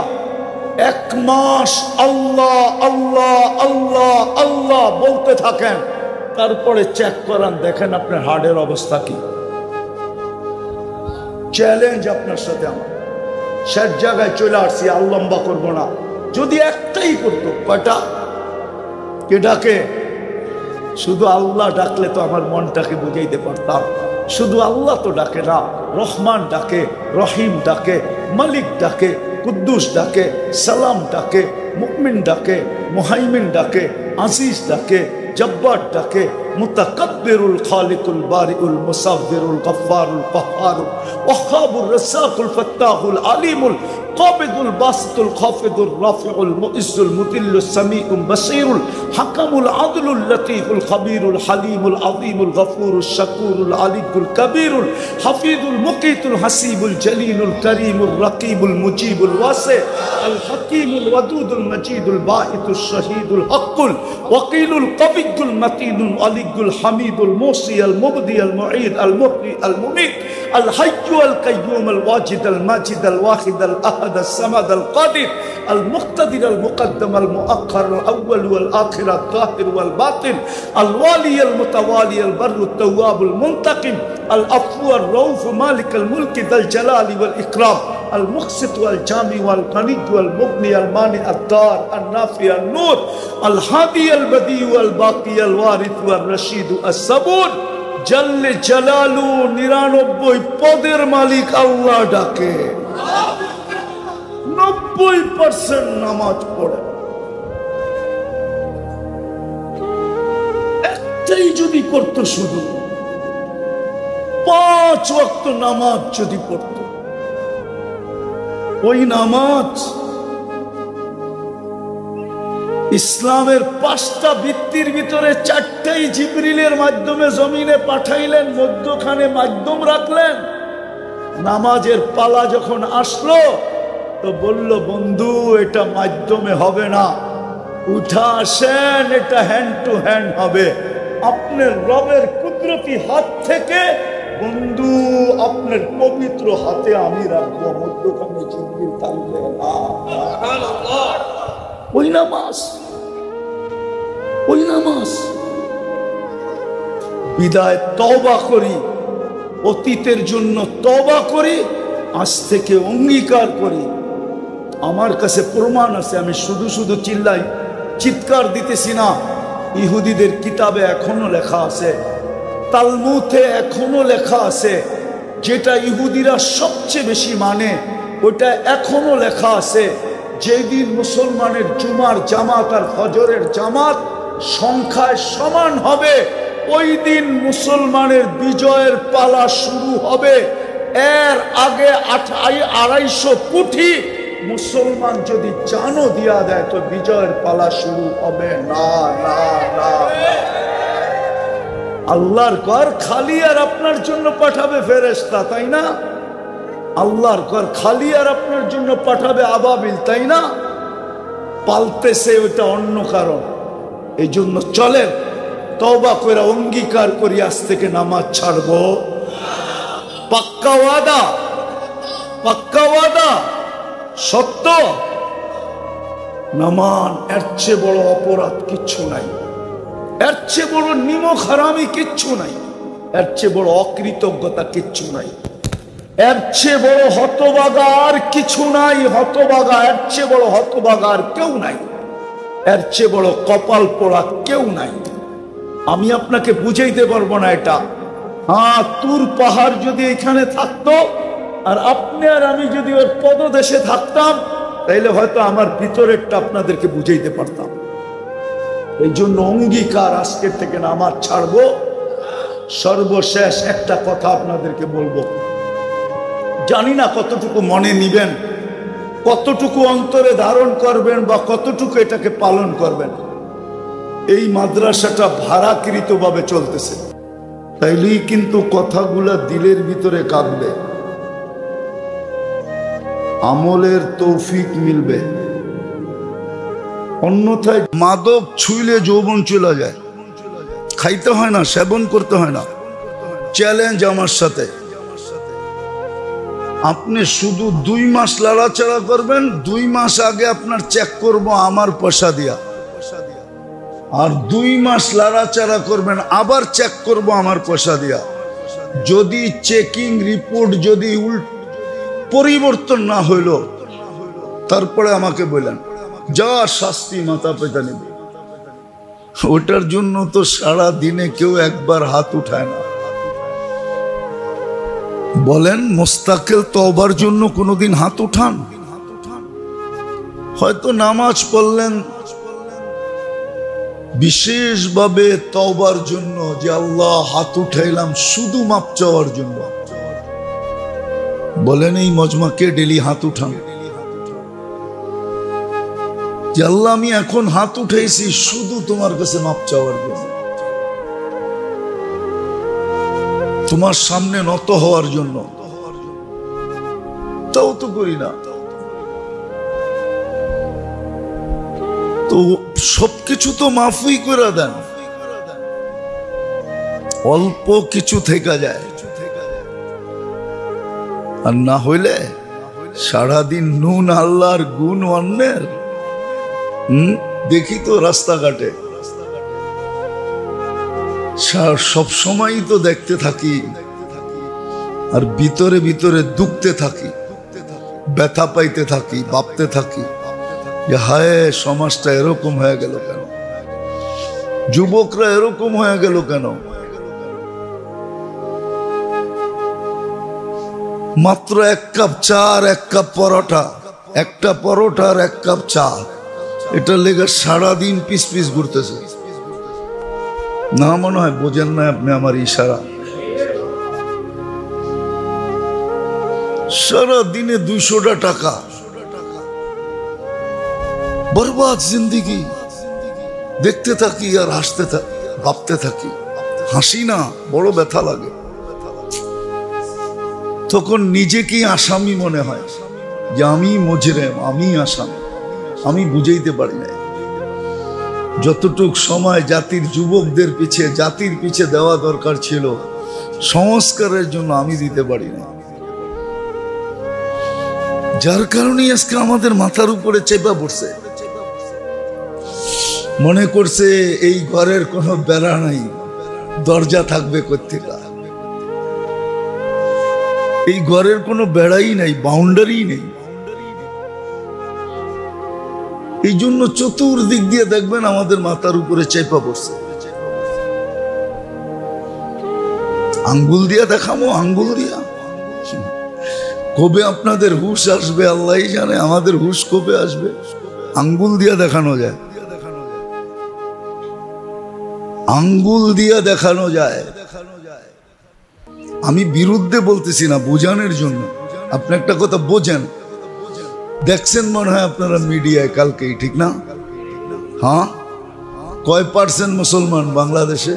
1 মাস আল্লাহ আল্লাহ আল্লাহ আল্লাহ বলতে থাকেন, তারপরে চেক করান, দেখেন আপনার হার্টের অবস্থা কি। চ্যালেঞ্জ আপনার সাথে আমার। শেষ জায়গায় চলে আসছি, আর লম্বা করবো না। যদি একটাই করতো, কয়টা? কে ডাকে? শুধু আল্লাহ ডাকলে তো আমার মনটাকে বুঝাইতে পারতাম। শুধু আল্লাহ তো ডাকে না, রহমান ডাকে, রহিম ডাকে, মালিক ডাকে, কুদ্দুস ডাকে, সালাম ডাকে, মুমিন ডাকে, মুহাইমিন ডাকে, আজিজ ডাকে, জব্বার ডাকে, মুতাকাব্বিরুল খালিকুল বারিউল মুসাব্বিরুল গফফারুল কাহ্হারুল ওয়াহ্হাবুর রাসাকুল ফাত্তাহুল আলিমুল কাবিদুল বাসিতুল খাফিদুর রাফিউল মুইজ্জুল মুদিল্লুস সামিউল বাসীরুল হাকামুল আদলুল লতীফুল খাবীরুল হালিমুল আযীমুল গফুরুশ শাকুরুল আলিয়ুল কবীরুল হাফিজুল মুকিতুল হাসিবুল জলিলুল করিমুর রকিবুল মুজিবুল ওয়াসি আল হাকিমুল ওয়াদুদুল মজিদুল বাঈতুশ শাহীদুল হকুল ওয়াকিলুল কবিয়ুল মতিনুল আলিয়ুল হামিদুল মুসি আল মুবদি আল মুঈদ আল মুহয়ি আল মুমীত আল হাইয়্যু আল কাইয়্যুম আল ওয়াজিদ আল মাজিদ আল ওয়াহিদ আল আহাদ আল সামাদ আল কাদির আল মুক্তাদির আল মুকদ্দম আল মুআক্খার আল আউয়াল ওয়াল আখির আল যাহির ওয়াল বাতিন আল ওয়ালি আল মুতাওয়ালি আল বাররু আত তাওয়াব আল মুনতাকিম আল আফু আর রউফ মালিক আল মুলক যাল জালালি ওয়াল ইকরাম আল মুকসিত ওয়াল জামি ওয়াল গনি ওয়াল মুগনি আল মানি আদ দার আল নাফি আল নূর আল হাদি আল বদি ওয়াল বাকি আল ওয়ারিস ওয়াল রশিদ আস সাবুর জাল্লে জালালু 99 পদের মালিক আল্লাহ ডাকে। 90% নামাজ পড়ে। একটাই যদি করত, শুধু 5 ওয়াক্ত নামাজ যদি পড়ত, ওই নামাজ ইসলামের 5টা ভিত্তির ভিতরে 4টাই জিবরিলের মাধ্যমে জমিনে পাঠাইলেন, মধ্যখানে মাধ্যম রাখলেন। নামাজের পালা যখন আসলো তো বলল, বন্ধু এটা মাধ্যমে হবে না, উঠা আসেন, এটা হ্যান্ড টু হ্যান্ড হবে। আপনার রবের কুদরতি হাত থেকে বন্ধু আপনার পবিত্র হাতে আমি রাখবো, মধ্যখানে জিবরিল থাকবে না। ওই নামাজ, ওই নামাজ। বিদায় তওবা করি, অতীতের জন্য তওবা করি, আজ থেকে অঙ্গীকার করি। আমার কাছে প্রমাণ আছে, আমি শুধু শুধু চিল্লাই, চিৎকার দিতেছি না। ইহুদিদের কিতাবে এখনো লেখা আছে, তালমুদে এখনো লেখা আছে, যেটা ইহুদিরা সবচেয়ে বেশি মানে ওটা এখনো লেখা আছে। যেদিন মুসলমানের জুমার জামাত আর ফজরের জামাত সংখ্যায় সমান হবে, ওই দিন মুসলমানের বিজয়ের পালা শুরু হবে। এর আগে 250 কোটি মুসলমান যদি জানও দিয়া দেয় তো বিজয়ের পালা শুরু হবে না না না। আল্লাহর ঘর খালি আর আপনার জন্য পাঠাবে ফেরেশতা, তাই না? আল্লাহর ঘর খালি আর আপনার জন্য পাঠাবে আবাবিল, তাই না? পালতেছে ওটা অন্য কারণ। এই জন্য চলেন তওবা করে অঙ্গীকার করি আজ থেকে নামাজ ছাড়বো। পাক্কা ওয়াদা, পাক্কা ওয়াদা, সত্য। নামান এর চেয়ে বড় অপরাধ কিচ্ছু নাই, এর চেয়ে বড় নিমক হারামি কিচ্ছু নাই, এর চেয়ে বড় অকৃতজ্ঞতা কিচ্ছু নাই, এর চেয়ে বড় হতভাগা আর কিছু নাই। হতভাগা, এর চেয়ে বড় হতভাগা আর কেউ নাই, এর চেয়ে বড় কপাল পোড়া কেউ নাই। আমি আপনাকে বুঝাইতে পারবো না এটা। হ্যাঁ, তুর পাহাড় যদি এখানে থাকতো আর আপনি আর আমি যদি ওর পদদেশে থাকতাম তাইলে হয়তো আমার ভিতরেরটা আপনাদেরকে বুঝাইতে পারতাম। এই জন্য অঙ্গীকার, আজকের থেকে নামাজ ছাড়বো। সর্বশেষ একটা কথা আপনাদেরকে বলবো, জানি না কতটুকু মনে নিবেন, কতটুকু অন্তরে ধারণ করবেন বা কতটুকু এটাকে পালন করবেন। এই মাদ্রাসাটা ভাড়াকৃত ভাবে চলতেছে, তাইলেই কিন্তু কথাগুলা দিলের ভিতরে কাঁদবে, আমলের তৌফিক মিলবে। অন্যথায় মাদক ছুঁইলে যৌবন চলে যায়, খাইতে হয় না, সেবন করতে হয় না। চ্যালেঞ্জ আমার সাথে, আপনি শুধু 2 মাস লড়াচড়া করবেন, 2 মাস আগে আপনার চেক করব আমার পয়সা দিয়া, আর 2 মাস লড়াচড়া করবেন আবার চেক করব আমার পয়সা দিয়া। যদি চেকিং রিপোর্ট যদি পরিবর্তন না হইল তারপরে আমাকে বললেন যা শাস্তি মাথা পেতে নেবে। ওটার জন্য তো সারা দিনে কেউ একবার হাত উঠায় না। বলেন মুস্তাকিল তওবার জন্য কোনোদিন হাত উঠান? হয়তো নামাজ পড়লেন বিশেষভাবে তওবার জন্য, যে আল্লাহ হাত উঠাইলাম শুধু মাপ চাওয়ার জন্য। বলেন এই মজমাকে ডেলি হাত উঠান যে আল্লাহ আমি এখন হাত উঠাইছি শুধু তোমার কাছে মাপ চাওয়ার জন্য, তোমার সামনে নত হওয়ার জন্য। তাও তো করি না। তো সবকিছু তো মাফই করে দেন, অল্প কিছু থেকে যায়। আর না হইলে সারাদিন নুন আল্লাহর গুণ অন্যের। দেখি তো রাস্তাঘাটে সব সময় তো দেখতে থাকি, আর ভিতরে ভিতরে দুঃখতে থাকি, ব্যথা পাইতে থাকি, ভাবতে থাকি যে হায় সমাজটা এরকম হয়ে গেল কেন, যুবকরা এরকম হয়ে গেল কেন। মাত্র 1 কাপ চা আর 1 কাপ পরোটা, একটা পরোটা আর 1 কাপ চা, এটা লেগে সারাদিন পিস পিস ঘুরতেছে। না মনে হয় বোঝেন না আপনি আমার ইশারা। সারা দিনে 200টা টাকা বরবাদ জিন্দিগি। দেখতে থাকি আর হাসতে থাকি, ভাবতে থাকি। হাসি না, বড় ব্যথা লাগে। তখন নিজেকেই আসামি মনে হয় যে আমি মুজরিম, আমি আসামি, আমি বুঝাইতে পারি না। যতটুক সময় জাতির যুবকদের পিছে, জাতির পিছে দেওয়া দরকার ছিল সংস্কারের জন্য, আমি দিতে পারি না। যার কারণে আজকে আমাদের মাথার উপরে চেপা পড়ছে। মনে করছে এই ঘরের কোনো বেড়া নাই, দরজা থাকবে কোত্থেকে। এই ঘরের কোনো বেড়াই নাই, বাউন্ডারি নেই। এই জন্য চতুর্দিক দিয়ে দেখবেন আমাদের মাথার উপরে চেপা পড়ছে। আঙ্গুল দিয়া দেখাবো, আঙ্গুল দিয়া। কবে আপনাদের হুশ আসবে আল্লাহই জানে, আমাদের হুশ কবে আসবে। আঙ্গুল দিয়া দেখানো যায়, আঙ্গুল দিয়া দেখানো যায়। আমি বিরুদ্ধে বলতেছি না, বোঝানোর জন্য। আপনি একটা কথা বোঝেন, দেখছেন মনে হয় আপনারা মিডিয়ায় কালকেই, ঠিক না? হ্যাঁ, কয় পার্সেন্ট মুসলমান বাংলাদেশে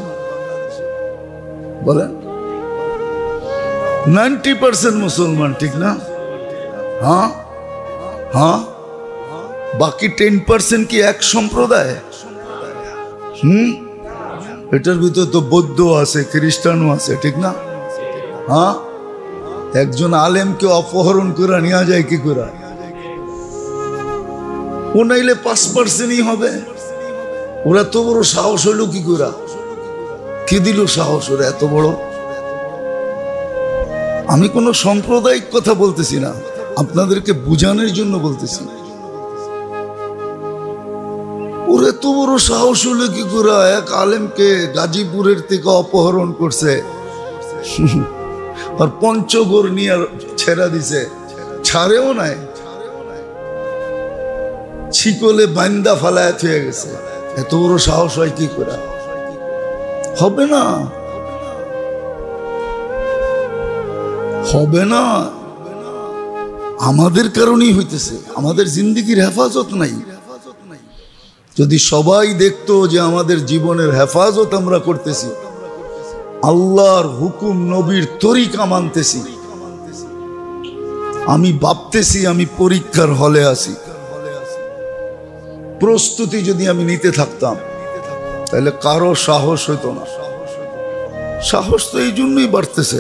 বলেন? 90% মুসলমান, ঠিক না? হ্যাঁ হ্যাঁ, বাকি 10% কি এক সম্প্রদায়? এটার ভিতরে তো বৌদ্ধ আছে, খ্রিস্টানও আছে, ঠিক না? হ্যাঁ, একজন আলেমকে অপহরণ করে নিয়ে যায় কি করে? ও নাইলে 5%ই হবে। ওরা তো বড় সাহস হইল কি করে? কি দিল সাহস ওরা এত বড়? আমি কোনো সাম্প্রদায়িক কথা বলতেছি না, আপনাদেরকে বুঝানোর জন্য বলতেছি। ওরা এত বড় সাহস হইল কি করে? এক আলেমকে গাজীপুরের থেকে অপহরণ করছে আর পঞ্চগড় নিয়ে ছেড়া দিছে, ছাড়েও নাই, ছিকলে বান্দা ফালায় হয়ে গেছে। এত বড় সাহস হয় কি করে? হবে না, হবে না। আমাদের কারণেই হইতেছে, আমাদের জিন্দেগির হেফাজত নাই। যদি সবাই দেখতো যে আমাদের জীবনের হেফাজত আমরা করতেছি, আল্লাহর হুকুম নবীর তরিকা মানতেছি। আমি ভাবতেছি আমি পরীক্ষার হলে আছি, প্রস্তুতি যদি আমি নিতে থাকতাম তাহলে কারো সাহস হইতো না। সাহস তো এই জন্যই বাড়তেছে।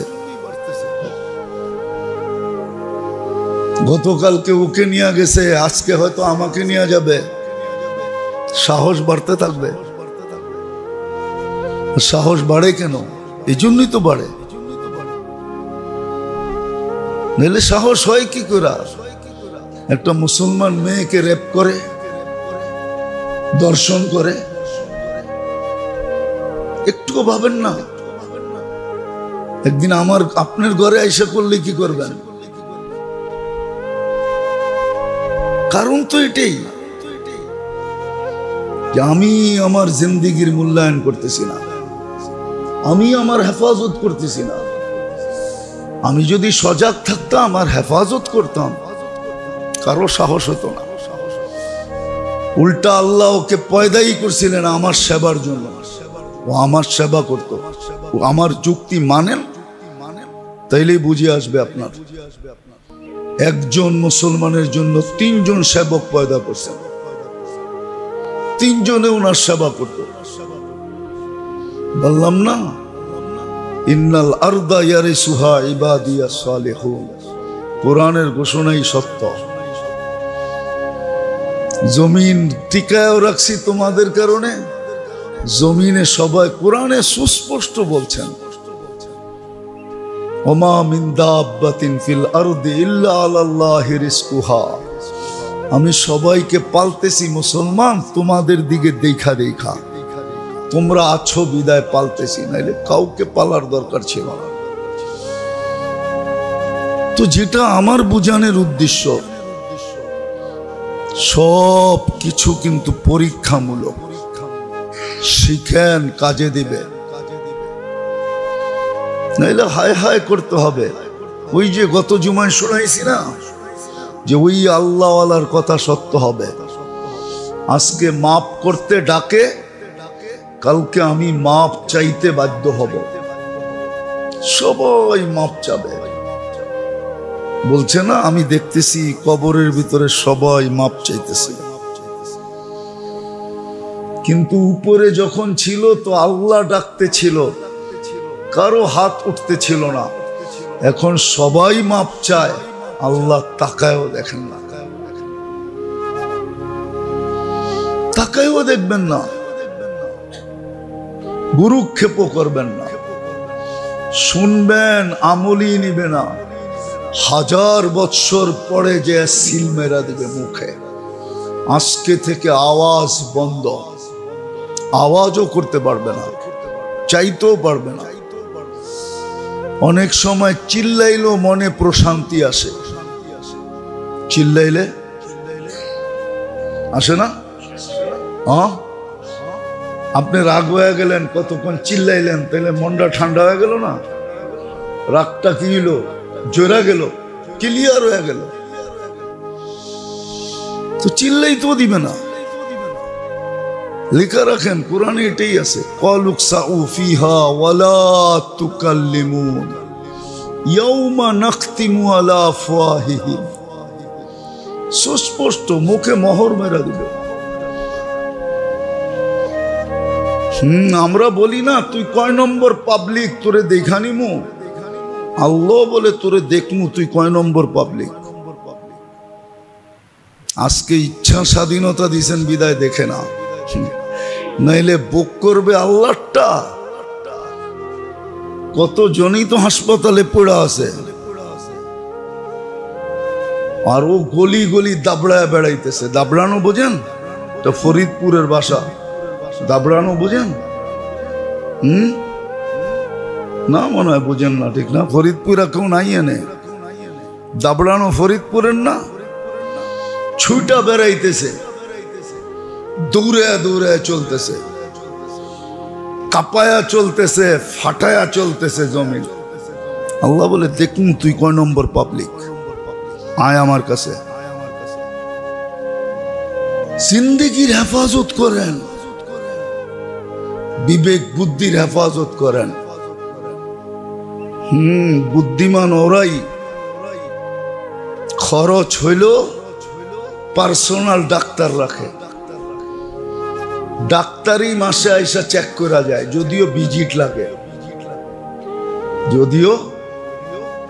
গতকালকে ওকে নিয়ে গেছে, আজকে হয়তো আমাকে নিয়ে যাবে, সাহস বাড়তে থাকবে। সাহস বাড়ে কেন? এই জন্যই তো বাড়ে, নইলে সাহস হয় কি করে? একটা মুসলমান মেয়েকে রেপ করে, দর্শন করে, একটুও ভাবেন না? একদিন আপনার ঘরে আইসা করলে কি করবেন? কারণ তো এটাই যে আমি আমার জিন্দেগির মূল্যায়ন করতেছি না, আমি আমার হেফাজত করতেছি না। আমি যদি সজাগ থাকতাম আর হেফাজত করতাম, কারো সাহস হতো না। উল্টা আল্লাহ ওকে পয়দাই করছিলেন আমার সেবার জন্য। ও আমার সেবা করত, ও আমার যুক্তি মানেন, তাইলেই বুঝে আসবে আপনার। একজন মুসলমানের জন্য 3 জন সেবক পয়দা করছেন, 3 জনে ওনার সেবা করত। বললাম না, ইন্নাল আরদা ইয়ারিসুহা ইবাদিয়াস সালিহুন। কোরআনের ঘোষণাই সত্য। জমিন টিকায়ও রাখছি তোমাদের কারণে। জমিনে সবাই, কোরআনে সুস্পষ্ট বলছেন, ওমা মিন দাব্বাতিন ফিল আরদি ইল্লা আলাল্লাহি রিজকুহা। আমি সবাইকে পালতেছি মুসলমান, তোমাদের দিকে দেখা দেখা। তোমরা আছো বিদায় পালতেছি, নাইলে কাউকে পালার দরকার ছিল না। তো যেটা আমার বুঝানোর উদ্দেশ্য, সব কিছু কিন্তু পরীক্ষামূলক। শিখেন, কাজে দিবে, নাইলে হায় হায় করতে হবে। ওই যে গত জুমায় শোনাইছি না যে ওই আল্লাহওয়ালার কথা সত্য হবে। আজকে মাপ করতে ডাকে, কালকে আমি মাপ চাইতে বাধ্য হব। সবাই মাপ চাবে, বলছে না? আমি দেখতেছি কবরের ভিতরে সবাই মাপ চাইতেছে। কিন্তু উপরে যখন ছিল তো আল্লাহ ডাকতে ছিল, কারো হাত উঠতে ছিল না। এখন সবাই মাপ চায়, আল্লাহ তাকায়ও দেখেন না, তাকায়ও দেখবেন না। গুরুক্ষেপ করবেন না, শুনবেন, আমলই নিবে না। 1000 বৎসর পরে যে সিল মেরা দিবে মুখে। আজকে থেকে আওয়াজ বন্ধ, আওয়াজও করতে পারবে না, চাইতেও পারবে না। অনেক সময় চিল্লাইলেও মনে প্রশান্তি আসে। চিল্লাইলে আসে না? আপনি রাগ হয়ে গেলেন, কতক্ষণ চিল্লাইলেন, তাহলে মনটা ঠান্ডা হয়ে গেল না? রাগটা কি হলো, জোরা গেল, ক্লিয়ার হয়ে গেল, তো চিল্লাই তো দিবে না। লেখা রাখেন কোরআনে এটাই আছে, ক্বালুকসাউ ফিহা ওয়ালা তুকাল্লিমুন ইয়াউমা নাখতিমু আলা আফওয়াহিহিম। সুস্পষ্ট, মুখে মোহর মেরা দিবে। আমরা বলি না তুই কয় নম্বর পাবলিক, তোরে দেখানিমু। আল্লাহ বলে তোরে দেখমু তুই কয় নম্বর পাবলিক। আজকে ইচ্ছা স্বাধীনতা দিছেন বিদায় দেখে না, নাইলে বুক করবে আল্লাহটা। কত জনই তো হাসপাতালে পড়া আছে, আর ও গলি গলি দাবড়ায় বেড়াইতেছে। দাবড়ানো বোঝেন তো? ফরিদপুরের ভাষা দাবড়ানো বোঝেন? না মনে হয় বোঝেন না, ঠিক না? ফরিদপুরা কেউ নাই এনে। দাবড়ানো ফরিদপুরের না, ছুটা বেড়াইতেছে, দৌড়ে দৌড়ে চলতেছে, কাপায়া চলতেছে, ফাটায়া চলতেছে জমিন। আল্লাহ বলে দেখুন তুই কয় নম্বর পাবলিক, আয় আমার কাছে। জিন্দেগির হেফাজত করেন, বিবেক বুদ্ধির হেফাজত করেন। বুদ্ধিমান ওরাই। খরচ হইল পার্সোনাল ডাক্তার রাখে, ডাক্তারই মাসে আইসা চেক করা যায়, যদিও ভিজিট লাগে। যদিও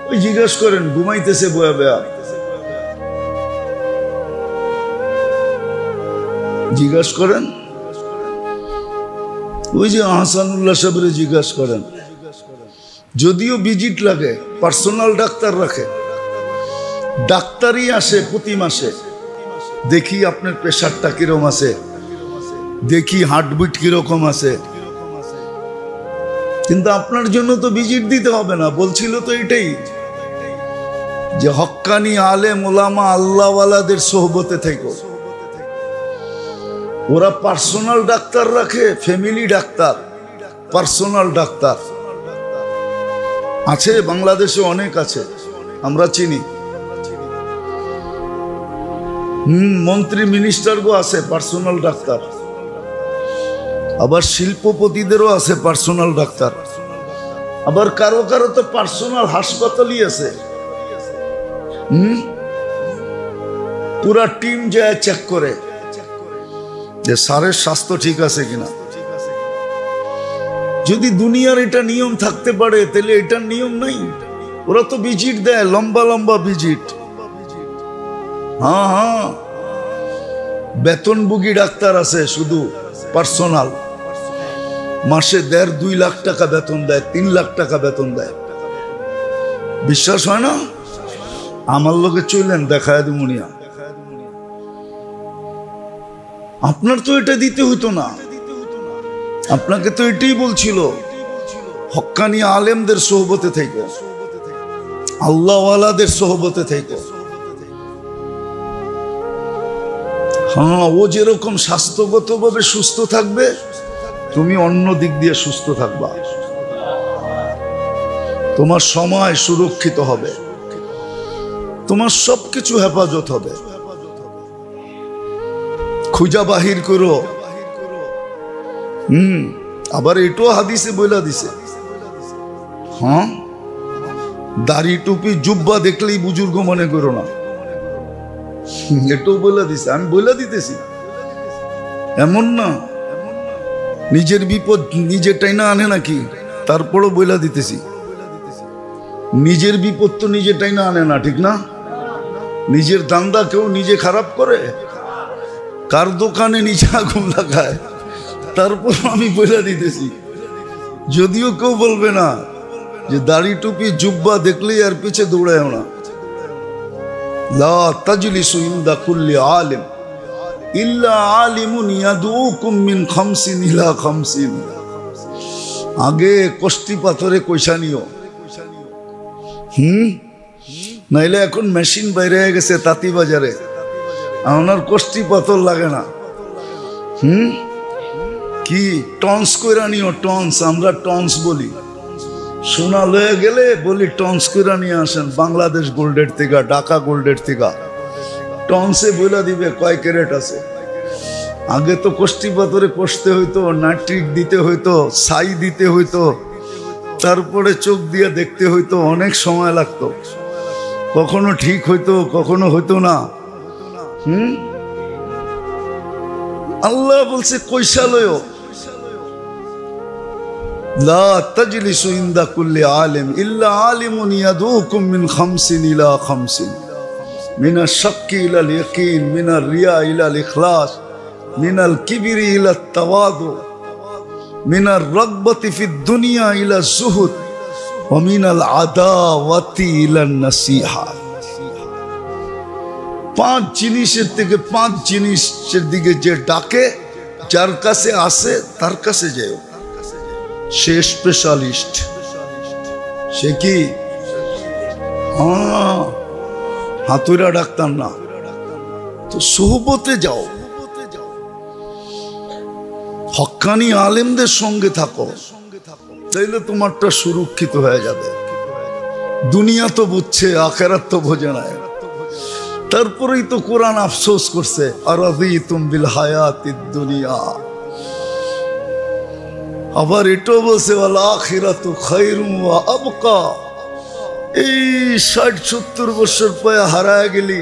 ওই জিজ্ঞেস করেন ঘুমাইতেছে বয়া বয়া, জিজ্ঞেস করেন ওই যে আহসানুল্লাহ সাহেবের জিজ্ঞেস করেন, যদিও ভিজিট লাগে, পার্সোনাল ডাক্তার রাখে। ডাক্তারই আসে প্রতি মাসে, দেখি আপনার প্রেশারটা কিরকম আছে, দেখি হার্টবিট কিরকম আছে। কিন্তু আপনার জন্য তো ভিজিট দিতে হবে না, বলছিল তো এটাই যে হক্কানি আলেম ওলামা আল্লাহওয়ালাদের সোহবতে থেকো। ওরা পার্সোনাল ডাক্তার রাখে, ফ্যামিলি ডাক্তার, পার্সোনাল ডাক্তার আছে বাংলাদেশে অনেক আছে, আমরা চিনি। মন্ত্রী মিনিস্টার গো আছে পার্সোনাল ডাক্তার, আবার শিল্পপতিদেরও আছে পার্সোনাল ডাক্তার, আবার কারো কারো তো পার্সোনাল হাসপাতালই আছে। পুরা টিম যায় চেক করে যে স্যারের স্বাস্থ্য ঠিক আছে কিনা। যদি দুনিয়ার এটা নিয়ম থাকতে পারে তাহলে এটার নিয়ম নাই। ওরা তো ভিজিট দেয়, লম্বা লম্বা ভিজিট। হ্যাঁ, বেতনভোগী ডাক্তার আছে শুধু পার্সোনাল, মাসে 1.5-2 লাখ টাকা বেতন দেয়, 3 লাখ টাকা বেতন দেয়। বিশ্বাস হয় না? আমার লোকে চললেন দেখায় দুমুনিয়া। আপনার তো এটা দিতে হইতো না, আপনাকে তো এটাই বলছিল হক্কানি আলেমদের সোহবতে থেকে, আল্লাহওয়ালাদের সোহবতে থেকে। হ্যাঁ, ও যেরকম স্বাস্থ্যগতভাবে সুস্থ থাকবে, তুমি অন্য দিক দিয়ে সুস্থ থাকবা, তোমার সময় সুরক্ষিত হবে, তোমার সবকিছু হেফাজত হবে। খুঁজা বাহির করো। আবার এটাও হাদিসে বইলা দিছে, হ্যাঁ, দাড়ি টুপি জুব্বা দেখলেই বুজুর্গ মনে করো না, এটাও বইলা দিছে। আমি বইলা দিতেছি, এমন না নিজের বিপদ নিজেরটাই না আনে নাকি, তারপরও বইলা দিতেছি। নিজের বিপদ তো নিজেরটাই না আনে না, ঠিক না? নিজের দান্দা কেউ নিজে খারাপ করে? কার দোকানে নিজে আগুন লাগায়? তারপর আমি বইলা দিতেছি, যদিও কেউ বলবে না যে দাড়ি টুপি জুব্বা দেখলেই আর পিছে দৌড়ায় না। লা তাজলিসু ইনদা কুল্লি আলিম ইল্লা আলিমুন ইয়াদউকুম মিন 50 ইলা 50। আগে কষ্টি পাথরে কইসা নিও, নাইলে এখন মেশিন বাইরে হয়ে গেছে তাঁতি বাজারে, আমার কষ্টি পাথর লাগে না। কি টন্স কইরা নিও, টন্স, আমরা টন্স বলি। সোনা লয়ে গেলে বলি টন্স করে নিয়ে আসেন বাংলাদেশ গোল্ডের থেকে, ঢাকা গোল্ডের থেকে। টন্সে বইলা দিবে কয় ক্যারেট আছে। আগে তো কষ্টি পাথরে কষতে হইতো, নাট্রিক দিতে হইতো, ছাই দিতে হইতো, তারপরে চোখ দিয়ে দেখতে হইতো, অনেক সময় লাগতো। কখনো ঠিক হইতো, কখনো হইতো না। আল্লাহ বলছে কইসা লয়ো, লা তাজলিসু ইনদা কুল্লি আলিম ইল্লা আলিমুন ইয়াদুকুম মিন খামসিন ইলা খামসিন, মিনাশ শাক্কি ইলাল ইয়াকিন, মিনার রিয়া ইলাল ইখলাস, মিনাল কিবরি ইলা তাওয়াদু, মিনার রাগবাতি ফিদ দুনিয়া ইলা যুহুদ, ওয়া মিনাল আদাওয়াতি ইলা নাসিহা। 5 জিনিসের থেকে 5 জিনিসের দিকে যে ডাকে, যার কাছে আসে তার কাছে যেও। সে স্পেশালিস্ট। সে কি হাতুড়া ডাক্তার না, তো সোহবতে যাও, হক্কানি আলেমদের সঙ্গে থাকো, তাইলে তোমারটা সুরক্ষিত হয়ে যাবে। দুনিয়া তো বুঝছে, আখেরাত তো বোঝে না। তারপরেই তো কোরআন আফসোস করছে, আরাযীতুম বিল হায়াতিদ দুনিয়া। আবার এটাও বলছে ওয়াল আখিরাতু খায়রুম ওয়া আবকা। এই 60-70 বছর পরে হারায় গেলি।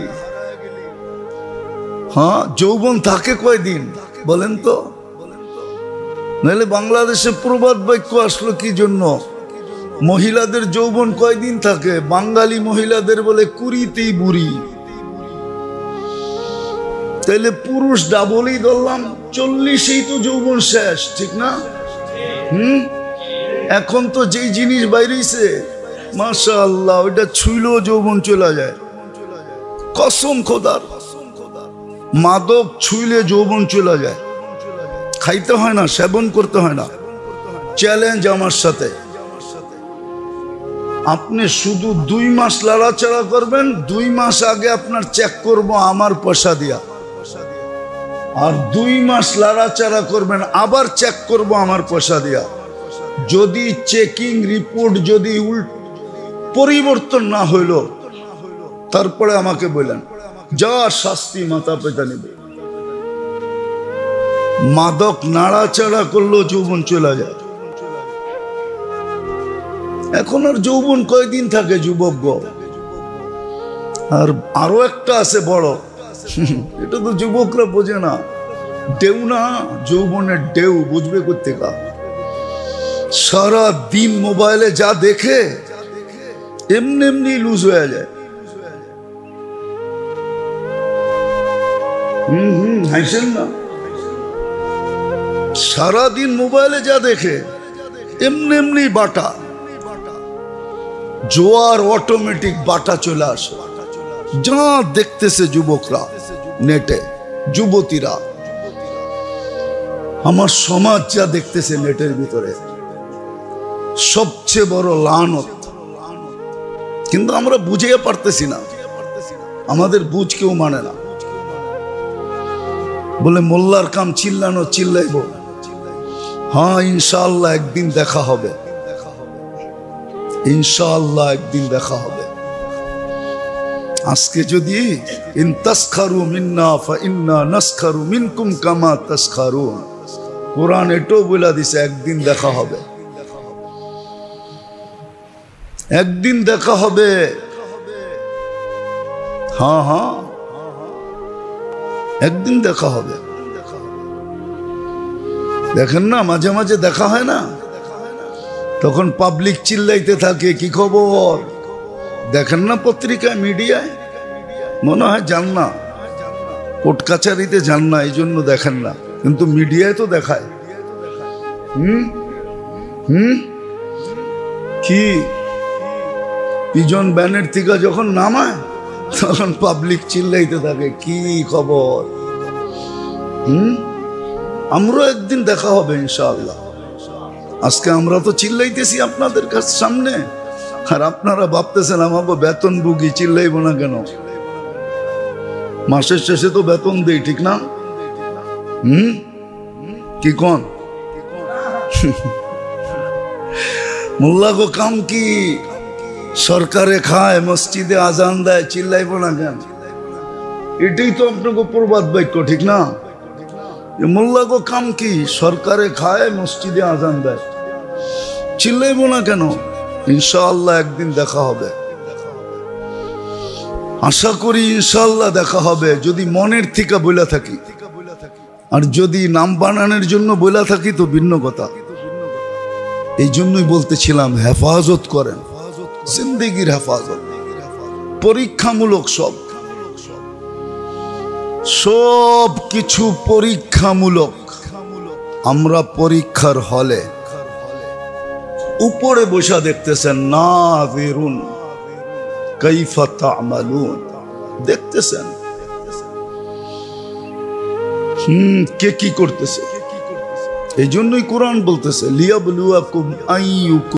যৌবন থাকে কয়দিন বলেন তো? নাহলে বাংলাদেশে প্রবাদ বাক্য আসলো কি জন্য? মহিলাদের যৌবন কয়দিন থাকে? বাঙালি মহিলাদের বলে 20তেই বুড়ি। তাইলে পুরুষ ডাবলই ধরলাম, 40এই তো যৌবন শেষ, ঠিক না? এখন তো যেই জিনিস বাইরেছে মাশাআল্লাহ, ওইটা ছুইলেও যৌবন চলে যায়। কসম খোদার, মাদক ছুইলে যৌবন চলে যায়। খাইতে হয় না, সেবন করতে হয় না। চ্যালেঞ্জ আমার সাথে, আপনি শুধু 2 মাস লড়াচড়া করবেন, 2 মাস আগে আপনার চেক করব আমার পয়সা দিয়া, আর 2 মাস লড়াচড়া করবেন, আবার চেক করব আমার পয়সা দিয়া। যদি চেকিং রিপোর্ট যদি পরিবর্তন না হইল, তারপরে আমাকে বললেন যা শাস্তি মাথা পেতে নেবে। মাদক নাড়াচাড়া করলেও যৌবন চলে যায়। এখন আর যৌবন কয়দিন থাকে যুবক? আর আরো একটা আছে বড়, এটা তো যুবকরা বোঝে না। ঢেউ না, যৌবনের ঢেউ বুঝবে কোত্থেকা? সারা দিন মোবাইলে যা দেখে এমনি এমনি লুজ হয়ে যায়। হাসেন না? সারাদিন মোবাইলে যা দেখে এমনি এমনি বাটা, জোয়ার অটোমেটিক বাটা চলে আসে। যা দেখতেছে যুবকরা নেটে, যুবতীরা, আমার সমাজ যা দেখতেছে নেটের ভিতরে, সবচেয়ে বড় লানত। কিন্তু আমরা বুঝিয়ে পারতেছি না, আমাদের বুঝ কেউ মানে না। বলে মোল্লার কাম চিল্লানো, চিল্লাইব। হ্যাঁ, ইনশাআল্লাহ একদিন দেখা হবে, ইনশাআল্লাহ একদিন দেখা হবে। আজকে যদি ইন তাসখারু মিন্না ফাইন্না নাসখারু মিনকুম কামা তাসখারুন, কোরআন এটাও বলে দিছে একদিন দেখা হবে, একদিন দেখা হবে। হ্যাঁ হ্যাঁ, একদিন দেখা হবে। দেখেন না, মাঝে মাঝে দেখা হয় না, তখন পাবলিক চিল্লাইতে থাকে কি খবর। দেখেন না পত্রিকায়, মিডিয়ায়, মনে হয় যান না, কোর্ট কাছারিতে যান না, এই জন্য দেখেন না, কিন্তু মিডিয়ায় তো দেখায়। কি পিজন ব্যানের থেকে যখন নামায়, তখন পাবলিক চিল্লাইতে থাকে কি খবর। আমরাও একদিন দেখা হবে ইনশাআল্লাহ। আজকে আমরা তো চিল্লাইতেছি আপনাদের কাছে সামনে, আর আপনারা ভাবতেছেন আমাকে বেতন বুগি, চিল্লাইব না কেন? মাসের শেষে তো বেতন দেই, ঠিক না? কি কোন মোল্লা গো কাম কি? সরকারে খায়, মসজিদে আজান দেয়, চিল্লাইব না কেন? এটাই তো আপনাকে প্রবাদ বাক্য, ঠিক না? মোল্লা গো কাম কি? সরকারে খায়, মসজিদে আজান দেয়, চিল্লাইব না কেন? ইনশাআল্লাহ একদিন দেখা হবে, আশা করি ইনশাআল্লাহ দেখা হবে, যদি মনের থেকে বইলা থাকি। আর যদি নাম বানানোর জন্য বইলা থাকি তো ভিন্ন কথা। এই জন্যই বলতেছিলাম হেফাজত করেন, জিন্দেগির হেফাজত, পরীক্ষামূলক সব কিছু পরীক্ষামূলক। আমরা পরীক্ষার হলে উপরে বসা দেখতেছেন, নাযিরুন কাইফা তা'মালুন, দেখতেছেন কে কি করতেছে। এই জন্যই কোরআন বলতেছে লিয়াবলুয়াকুম আইয়ুকুম